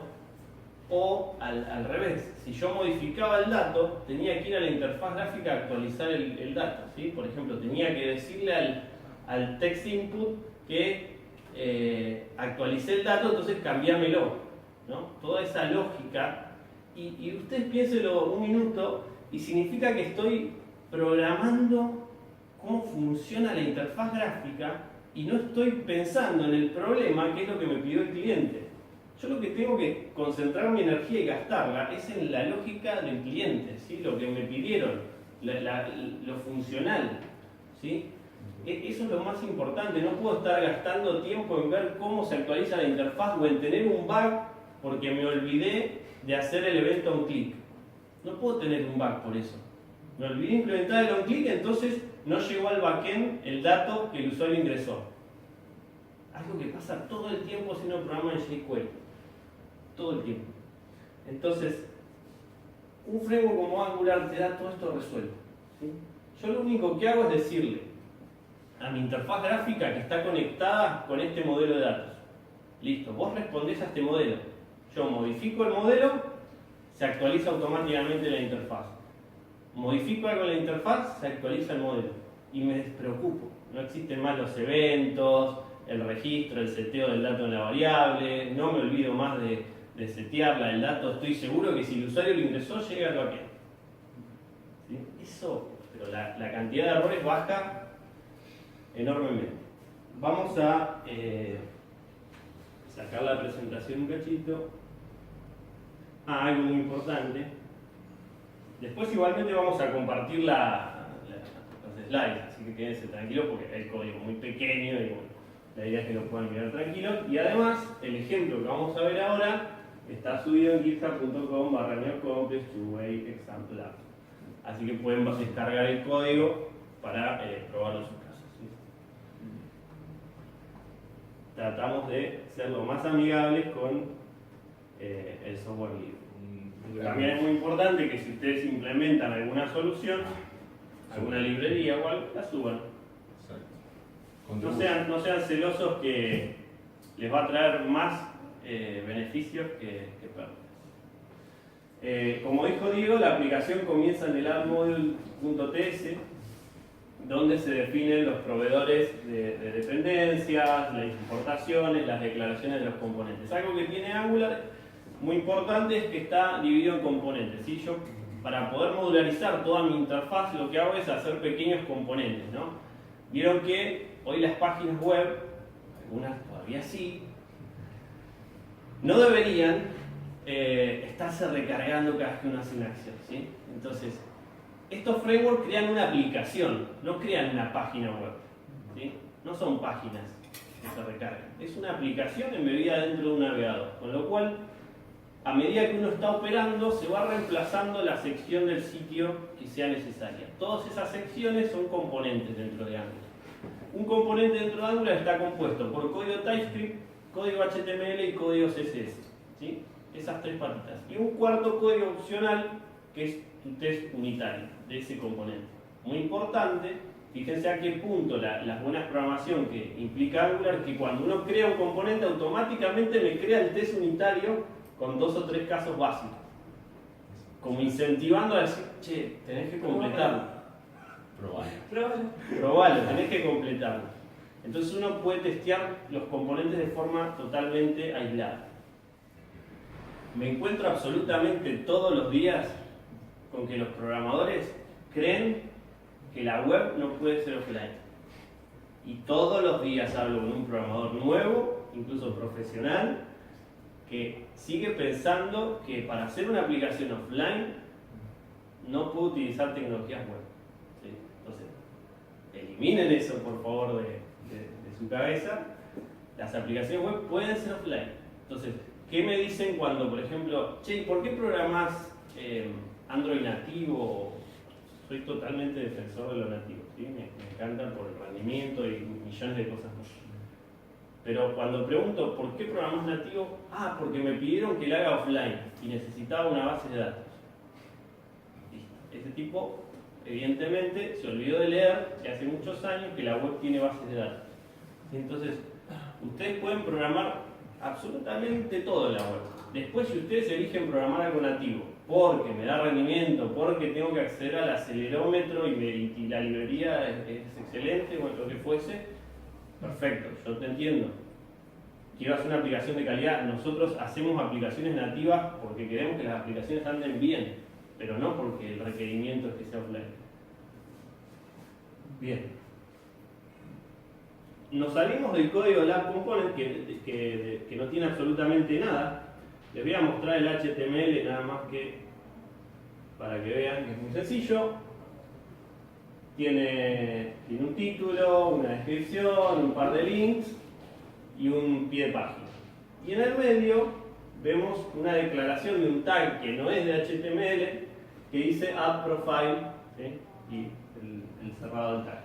o al revés, si yo modificaba el dato, tenía que ir a la interfaz gráfica a actualizar el dato, ¿sí? Por ejemplo, tenía que decirle al text input que actualicé el dato, entonces cambiámelo, ¿no? Toda esa lógica, y ustedes piénsenlo un minuto, y significa que estoy programando cómo funciona la interfaz gráfica y no estoy pensando en el problema, que es lo que me pidió el cliente. Yo lo que tengo que concentrar mi energía y gastarla es en la lógica del cliente, ¿sí? Lo que me pidieron, lo funcional, ¿sí? Eso es lo más importante. No puedo estar gastando tiempo en ver cómo se actualiza la interfaz o en tener un bug porque me olvidé de hacer el evento on click. No puedo tener un bug por eso. Me olvidé de implementar el on click, entonces no llegó al backend el dato que el usuario ingresó. Algo que pasa todo el tiempo haciendo programas en jQuery. Todo el tiempo. Entonces, un framework como Angular te da todo esto resuelto, ¿sí? Yo lo único que hago es decirle a mi interfaz gráfica que está conectada con este modelo de datos. Listo, vos respondés a este modelo. Yo modifico el modelo, se actualiza automáticamente la interfaz. Modifico algo en la interfaz, se actualiza el modelo. Y me despreocupo. No existen más los eventos, el registro, el seteo del dato en la variable, no me olvido más de setearla el dato, estoy seguro que si el usuario lo ingresó, llega al backend. ¿Sí? Eso, pero la cantidad de errores baja enormemente. Vamos a sacar la presentación un cachito. Algo muy importante. Después igualmente vamos a compartir los slides, así que quédense tranquilos porque hay código muy pequeño y bueno, la idea es que lo puedan mirar tranquilos. Y además, el ejemplo que vamos a ver ahora está subido en github.com/neocomplex2way-example. Así que pueden descargar el código para probarlo en sus casos, ¿sí? Tratamos de ser lo más amigables con el software libre. También es muy importante que si ustedes implementan alguna solución, alguna librería o algo, la suban. No sean celosos que les va a traer más beneficios que pérdidas. Como dijo Diego, la aplicación comienza en el addModule.ts, donde se definen los proveedores de dependencias, las importaciones, las declaraciones de los componentes. Algo que tiene Angular muy importante es que está dividido en componentes, ¿sí? Yo, para poder modularizar toda mi interfaz, lo que hago es hacer pequeños componentes, ¿no? Vieron que hoy las páginas web, algunas todavía sí, no deberían estarse recargando cada vez que uno hace una acción, ¿sí? Entonces, estos frameworks crean una aplicación, no crean una página web, ¿sí? No son páginas que se recargan, es una aplicación embebida dentro de un navegador, con lo cual, a medida que uno está operando, se va reemplazando la sección del sitio que sea necesaria. Todas esas secciones son componentes dentro de Angular. Un componente dentro de Angular está compuesto por código TypeScript, código HTML y código CSS, ¿sí? Esas tres patitas. Y un cuarto código opcional que es tu test unitario de ese componente. Muy importante, fíjense a qué punto la buena programación que implica Angular, que cuando uno crea un componente automáticamente me crea el test unitario con 2 o 3 casos básicos. Como incentivando a decir, che, tenés que completarlo. Probalo, tenés que completarlo. Entonces uno puede testear los componentes de forma totalmente aislada. Me encuentro absolutamente todos los días con que los programadores creen que la web no puede ser offline. Y todos los días hablo con un programador nuevo, incluso profesional, que sigue pensando que para hacer una aplicación offline no puede utilizar tecnologías web. ¿Sí? Entonces, eliminen eso por favor de su cabeza. Las aplicaciones web pueden ser offline. Entonces, ¿qué me dicen cuando, por ejemplo, che, ¿por qué programás Android nativo? Soy totalmente defensor de lo nativo, ¿sí? Me encanta por el rendimiento y millones de cosas más. Pero cuando pregunto ¿por qué programás nativo? Porque me pidieron que lo haga offline y necesitaba una base de datos. Listo. Ese tipo, evidentemente, se olvidó de leer que hace muchos años que la web tiene bases de datos. Entonces, ustedes pueden programar absolutamente todo en la web. Después, si ustedes eligen programar algo nativo, porque me da rendimiento, porque tengo que acceder al acelerómetro y la librería es excelente o lo que fuese, perfecto, yo te entiendo. Quiero hacer una aplicación de calidad. Nosotros hacemos aplicaciones nativas porque queremos que las aplicaciones anden bien, pero no porque el requerimiento es que sea offline. Bien. Nos salimos del código de App Component que no tiene absolutamente nada. Les voy a mostrar el HTML nada más que para que vean que es muy sencillo. Tiene un título, una descripción, un par de links y un pie de página. Y en el medio vemos una declaración de un tag que no es de HTML que dice add profile, ¿sí? Y el cerrado del tag.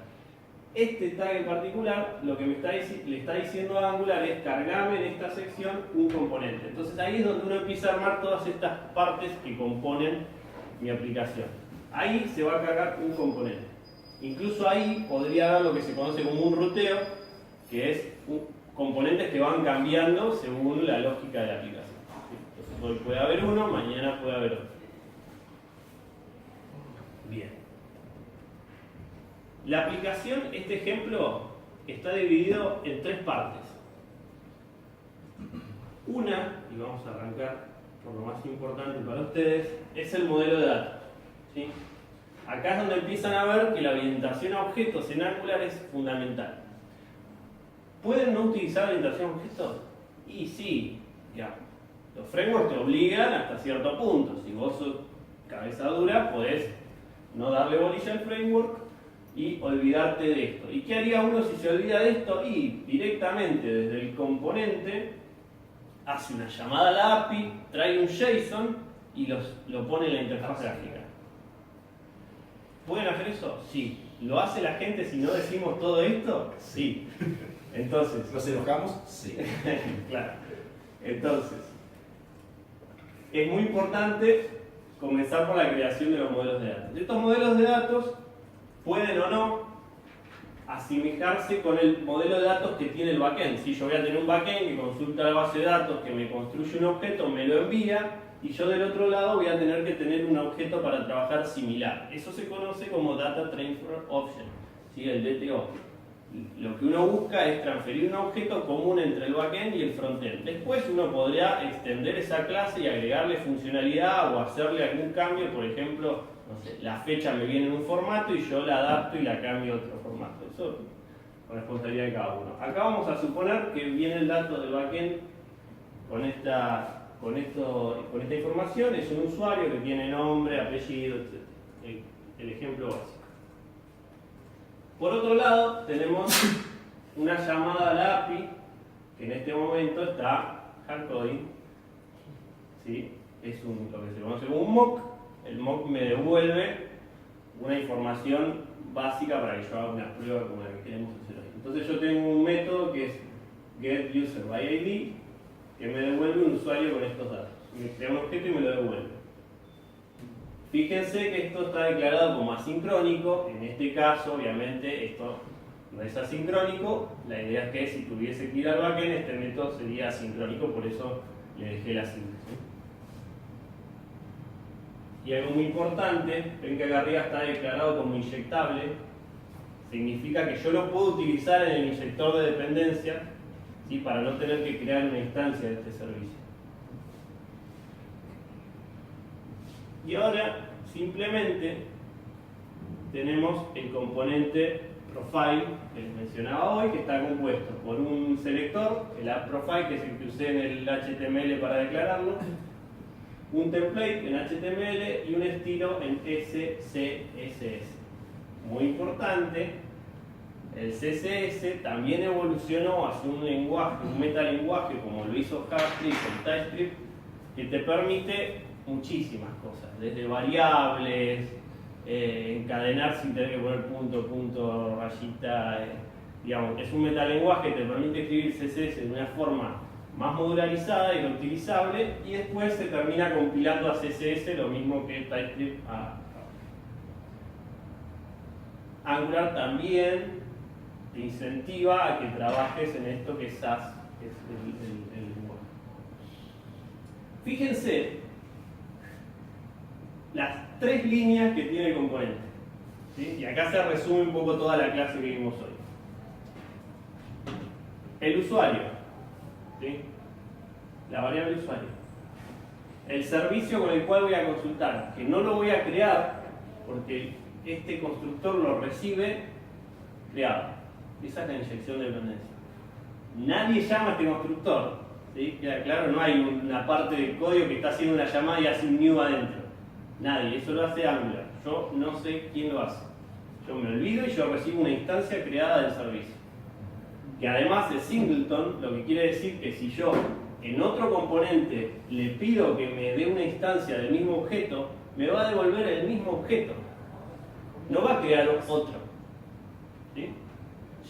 Este tag en particular lo que le está diciendo a Angular es cargame en esta sección un componente. Entonces ahí es donde uno empieza a armar todas estas partes que componen mi aplicación. Ahí se va a cargar un componente. Incluso ahí podría haber lo que se conoce como un ruteo, que es componentes que van cambiando según la lógica de la aplicación. Entonces hoy puede haber uno, mañana puede haber otro. Bien. La aplicación, este ejemplo, está dividido en tres partes. Una, y vamos a arrancar por lo más importante para ustedes, es el modelo de datos, ¿sí? Acá es donde empiezan a ver que la orientación a objetos en Angular es fundamental. ¿Pueden no utilizar orientación a objetos? Y sí, ya. Los frameworks te obligan hasta cierto punto. Si vos sos cabeza dura, podés no darle bolilla al framework y olvidarte de esto. ¿Y qué haría uno si se olvida de esto? Y directamente desde el componente hace una llamada a la API, trae un JSON y lo pone en la interfaz gráfica. ¿Pueden hacer eso? Sí. ¿Lo hace la gente si no decimos todo esto? Sí. Entonces, ¿Nos enojamos? Sí. claro. Entonces, es muy importante comenzar por la creación de los modelos de datos. Estos modelos de datos pueden o no asemejarse con el modelo de datos que tiene el backend. Si yo voy a tener un backend que consulta la base de datos, que me construye un objeto, me lo envía, y yo del otro lado voy a tener que tener un objeto para trabajar similar. Eso se conoce como Data Transfer Option, ¿sí? El DTO. Lo que uno busca es transferir un objeto común entre el backend y el frontend. Después uno podría extender esa clase y agregarle funcionalidad o hacerle algún cambio. Por ejemplo, no sé, la fecha me viene en un formato y yo la adapto y la cambio a otro formato. Eso es responsabilidad de cada uno. Acá vamos a suponer que viene el dato del backend con esta información. Es un usuario que tiene nombre, apellido, etc. El ejemplo básico. Por otro lado, tenemos una llamada a la API que en este momento está hardcoding, ¿sí? Es lo que se conoce como un mock. El mock me devuelve una información básica para que yo haga una prueba como la que queremos hacer hoy. Entonces yo tengo un método que es getUserById que me devuelve un usuario con estos datos. Me crea un objeto y me lo devuelve. Fíjense que esto está declarado como asincrónico. En este caso, obviamente, esto no es asincrónico. La idea es que si tuviese que ir al backend, este método sería asincrónico, por eso le dejé la síntesis. Y algo muy importante, ven que acá arriba está declarado como inyectable. Significa que yo lo puedo utilizar en el inyector de dependencia, ¿sí? Para no tener que crear una instancia de este servicio. Y ahora simplemente tenemos el componente profile que les mencionaba hoy, que está compuesto por un selector, el appRofile, que es el que usé en el HTML para declararlo, un template en HTML y un estilo en SCSS. Muy importante, el CSS también evolucionó hacia un lenguaje, un metalenguaje como lo hizo JavaScript o TypeScript, que te permite muchísimas cosas, desde variables, encadenar sin tener que poner punto, punto, rayita, digamos, es un metalenguaje que te permite escribir CSS de una forma más modularizada y reutilizable, y después se termina compilando a CSS, lo mismo que TypeScript a Angular también te incentiva a que trabajes en esto que es SAS, que es el lenguaje. Fíjense las 3 líneas que tiene el componente, ¿sí? Y acá se resume un poco toda la clase que vimos hoy. El usuario, ¿sí? La variable usuario. El servicio con el cual voy a consultar, que no lo voy a crear porque este constructor lo recibe creado. Esa es la inyección de dependencia. Nadie llama a este constructor, ¿sí? Queda claro, no hay una parte del código que está haciendo una llamada y hace un new adentro. Nadie, eso lo hace Angular. Yo no sé quién lo hace. Yo me olvido y yo recibo una instancia creada del servicio. Que además es singleton, lo que quiere decir que si yo en otro componente le pido que me dé una instancia del mismo objeto, me va a devolver el mismo objeto. No va a crear otro. ¿Sí?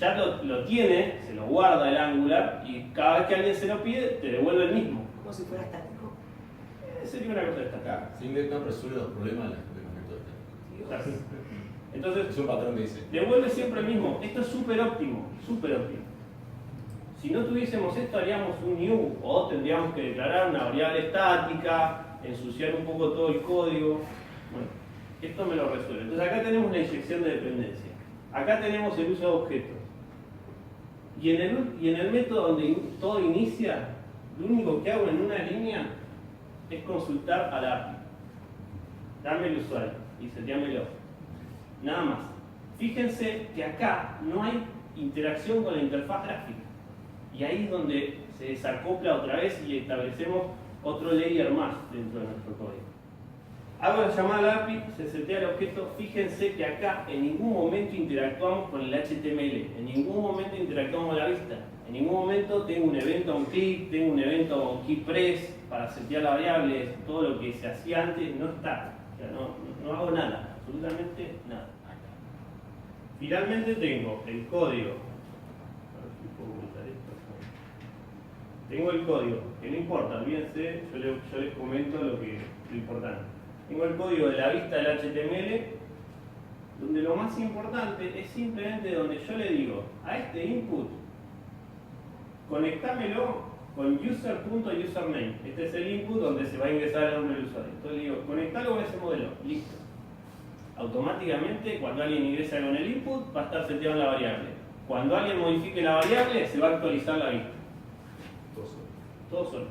Ya lo tiene, se lo guarda el Angular y cada vez que alguien se lo pide, te devuelve el mismo. Como si fuera estático. Sería una cosa destacada. Acá, Singleton resuelve los problemas de los métodos estáticos. Entonces, Es un patrón de diseño. devuelve siempre el mismo. Esto es súper óptimo, súper óptimo. Si no tuviésemos esto, haríamos un new o tendríamos que declarar una variable estática, ensuciar un poco todo el código. Bueno, esto me lo resuelve. Entonces acá tenemos la inyección de dependencia. Acá tenemos el uso de objetos. Y en el método donde todo inicia, lo único que hago en una línea es consultar a la API. Dame el usuario y seteámelo. Nada más. Fíjense que acá no hay interacción con la interfaz gráfica. Y ahí es donde se desacopla otra vez y establecemos otro layer más dentro de nuestro código. Hago la llamada a la API, se setea el objeto. Fíjense que acá en ningún momento interactuamos con el HTML, en ningún momento interactuamos con la vista, en ningún momento tengo un evento on click, tengo un evento on key press para setear la variable. Todo lo que se hacía antes no está. O sea, no hago nada, absolutamente nada. Finalmente tengo el código. A ver si puedo ocultar esto. Tengo el código, que no importa, olvídense, yo les comento lo importante. Tengo el código de la vista del HTML, donde lo más importante es simplemente donde yo le digo a este input, conectámelo con user.username. Este es el input donde se va a ingresar el nombre del usuario. Entonces le digo, conectalo con ese modelo, listo. Automáticamente, cuando alguien ingresa con el input, va a estar seteado en la variable. Cuando alguien modifique la variable, se va a actualizar la vista. Todo solo.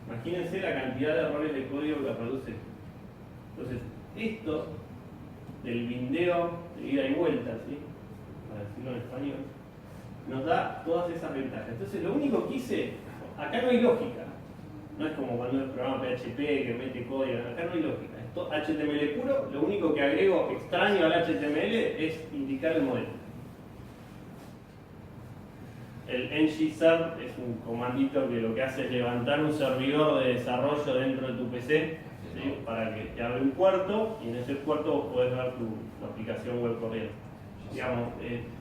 Imagínense la cantidad de errores de código que produce. Entonces, esto del bindeo de ida y vuelta, ¿sí? Para decirlo en español, nos da todas esas ventajas. Entonces, lo único que hice, acá no hay lógica. No es como cuando el programa PHP que mete código, acá no hay lógica. Esto HTML puro, lo único que agrego extraño al HTML es indicar el modelo. El ng-serve es un comandito que lo que hace es levantar un servidor de desarrollo dentro de tu PC, ¿sí? Para que te abra un puerto y en ese puerto vos podés ver tu aplicación web corriendo. Digamos,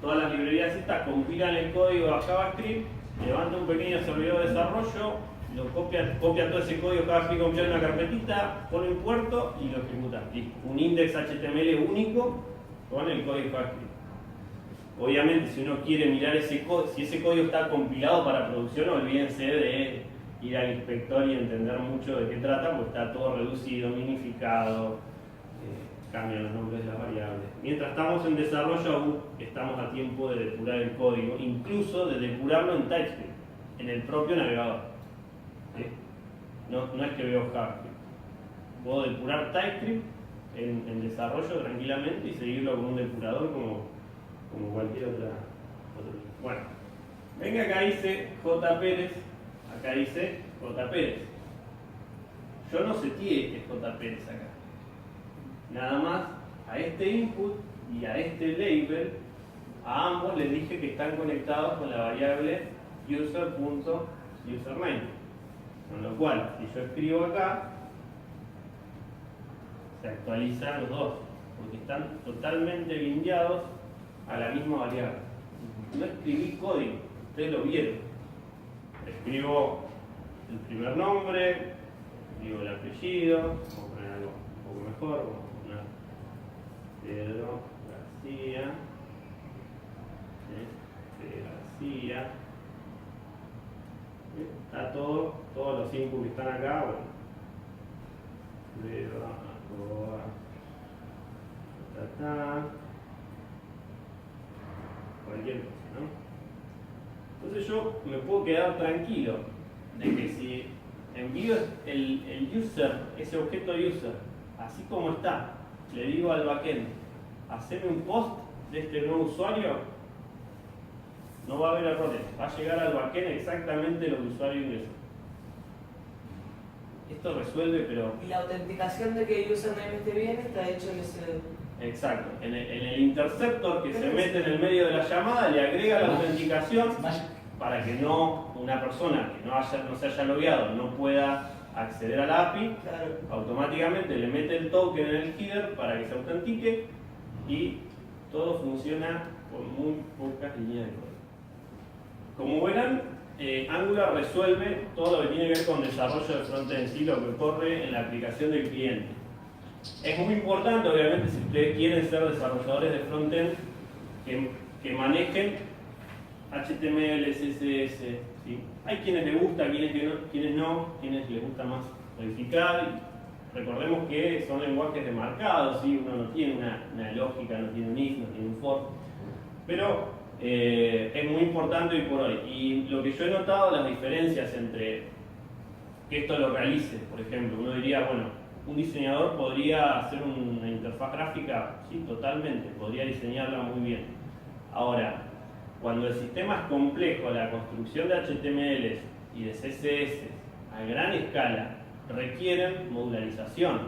todas las librerías estas compilan el código a JavaScript, levanta un pequeño servidor de desarrollo, lo copia todo ese código JavaScript compilado en una carpetita, pone un puerto y lo ejecuta. Un index HTML único con el código JavaScript. Obviamente, si uno quiere mirar ese código, si ese código está compilado para producción, olvídense de ir al inspector y entender mucho de qué trata, porque está todo reducido, minificado, cambian los nombres de las variables. Mientras estamos en desarrollo, aún estamos a tiempo de depurar el código, incluso de depurarlo en TypeScript, en el propio navegador. ¿Sí? No es que veo JavaScript. Puedo depurar TypeScript en desarrollo tranquilamente y seguirlo con un depurador como cualquier otro. Bueno, venga, acá dice J. Pérez, acá dice J. Pérez. Yo no seteé que es J. Pérez acá. Nada más a este input y a este label, a ambos les dije que están conectados con la variable user.username. Con lo cual, si yo escribo acá, se actualizan los dos, porque están totalmente bindeados a la misma variable. No escribí código, ustedes lo vieron. Escribo el primer nombre, escribo el apellido, vamos a poner algo un poco mejor, vamos a poner Pedro García García. Está todos los inputs que están acá, bueno. Prueba, arroba, cualquier cosa, ¿no? Entonces yo me puedo quedar tranquilo de que si envío el user, ese objeto user, así como está, le digo al backend, haceme un post de este nuevo usuario, no va a haber errores, va a llegar al backend exactamente lo que el usuario ingresó. Esto resuelve, pero... Y la autenticación de que el username esté bien está hecho en ese... Exacto, en el interceptor que se mete en el medio de la llamada le agrega la autenticación para que una persona que no se haya logueado no pueda acceder a la API, claro. Automáticamente le mete el token en el header para que se autentique y todo funciona con muy pocas líneas de código. Como verán, Angular resuelve todo lo que tiene que ver con desarrollo de frontend, ¿sí? Lo que corre en la aplicación del cliente. Es muy importante, obviamente, si ustedes quieren ser desarrolladores de frontend, que manejen HTML, CSS. ¿Sí? Hay quienes les gusta, quienes no, quienes les gusta más modificar. Recordemos que son lenguajes demarcados, ¿sí? Uno no tiene una lógica, no tiene un if, no tiene un for. Pero es muy importante hoy por hoy. Y lo que yo he notado, las diferencias entre que esto lo realice, por ejemplo, uno diría, bueno, un diseñador podría hacer una interfaz gráfica, sí, totalmente, podría diseñarla muy bien. Ahora, cuando el sistema es complejo, la construcción de HTML y de CSS a gran escala requieren modularización.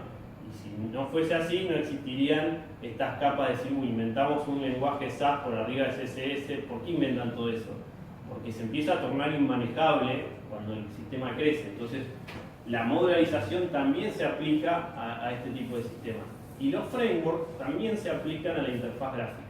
Y si no fuese así, no existirían estas capas de decir, inventamos un lenguaje SAS por arriba de CSS. ¿Por qué inventan todo eso? Porque se empieza a tornar inmanejable cuando el sistema crece. Entonces, la modularización también se aplica a este tipo de sistemas. Y los frameworks también se aplican a la interfaz gráfica.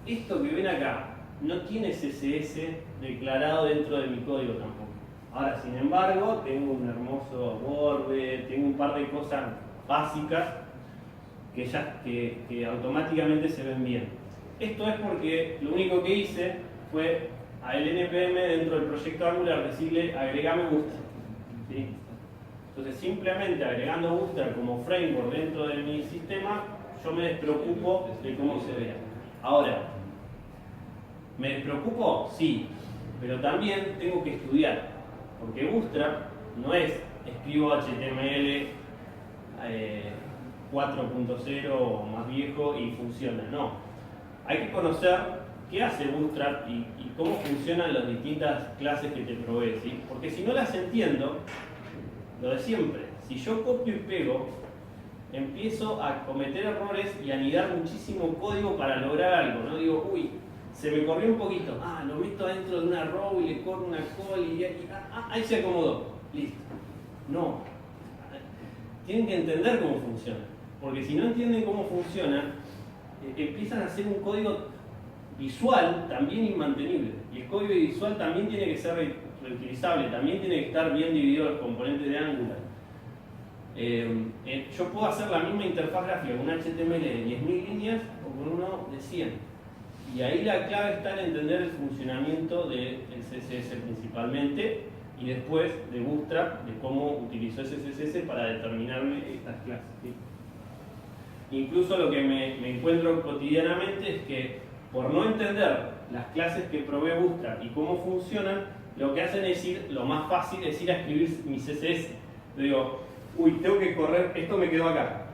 Esto que ven acá no tiene CSS declarado dentro de mi código tampoco. Ahora, sin embargo, tengo un hermoso border, tengo un par de cosas básicas que automáticamente se ven bien. Esto es porque lo único que hice fue al NPM dentro del proyecto Angular decirle agregame Bootstrap. ¿Sí? Entonces, simplemente agregando Bootstrap como framework dentro de mi sistema, yo me despreocupo de cómo se vea. Ahora, ¿me despreocupo? Sí, pero también tengo que estudiar, porque Bootstrap no es escribo HTML 4.0 o más viejo y funciona, no. Hay que conocer qué hace Bootstrap y cómo funcionan las distintas clases que te provee, ¿sí? Porque si no las entiendo, lo de siempre, si yo copio y pego, empiezo a cometer errores y anidar muchísimo código para lograr algo, ¿no? Digo, se me corrió un poquito, lo meto dentro de una row y le corro una call y ahí se acomodó, listo. No, tienen que entender cómo funciona, porque si no entienden cómo funciona, empiezan a hacer un código visual también inmantenible, y el código visual también tiene que ser reutilizable, también tiene que estar bien dividido los componentes de Angular. Yo puedo hacer la misma interfaz gráfica con un HTML de 10.000 líneas o con uno de 100. Y ahí la clave está en entender el funcionamiento del CSS principalmente y después de Bootstrap, de cómo utilizó ese CSS para determinarme estas clases. ¿Sí? Incluso lo que me encuentro cotidianamente es que por no entender las clases que provee Bootstrap y cómo funcionan, lo que hacen es lo más fácil es ir a escribir mi CSS. Yo digo, tengo que correr, esto me quedó acá,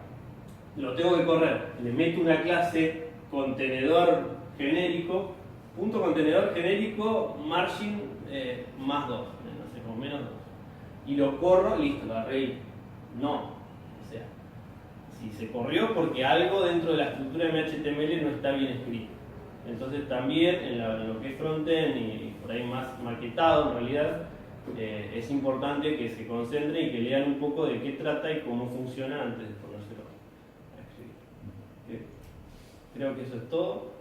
lo tengo que correr, le meto una clase contenedor genérico, punto contenedor genérico, margin más 2, no sé, con menos 2. Y lo corro, listo, lo arreglé. No, o sea, si se corrió porque algo dentro de la estructura de mi HTML no está bien escrito. Entonces también en lo que es frontend y por ahí más maquetado en realidad, es importante que se concentren y que lean un poco de qué trata y cómo funciona antes de ponérselo a escribir. Creo que eso es todo.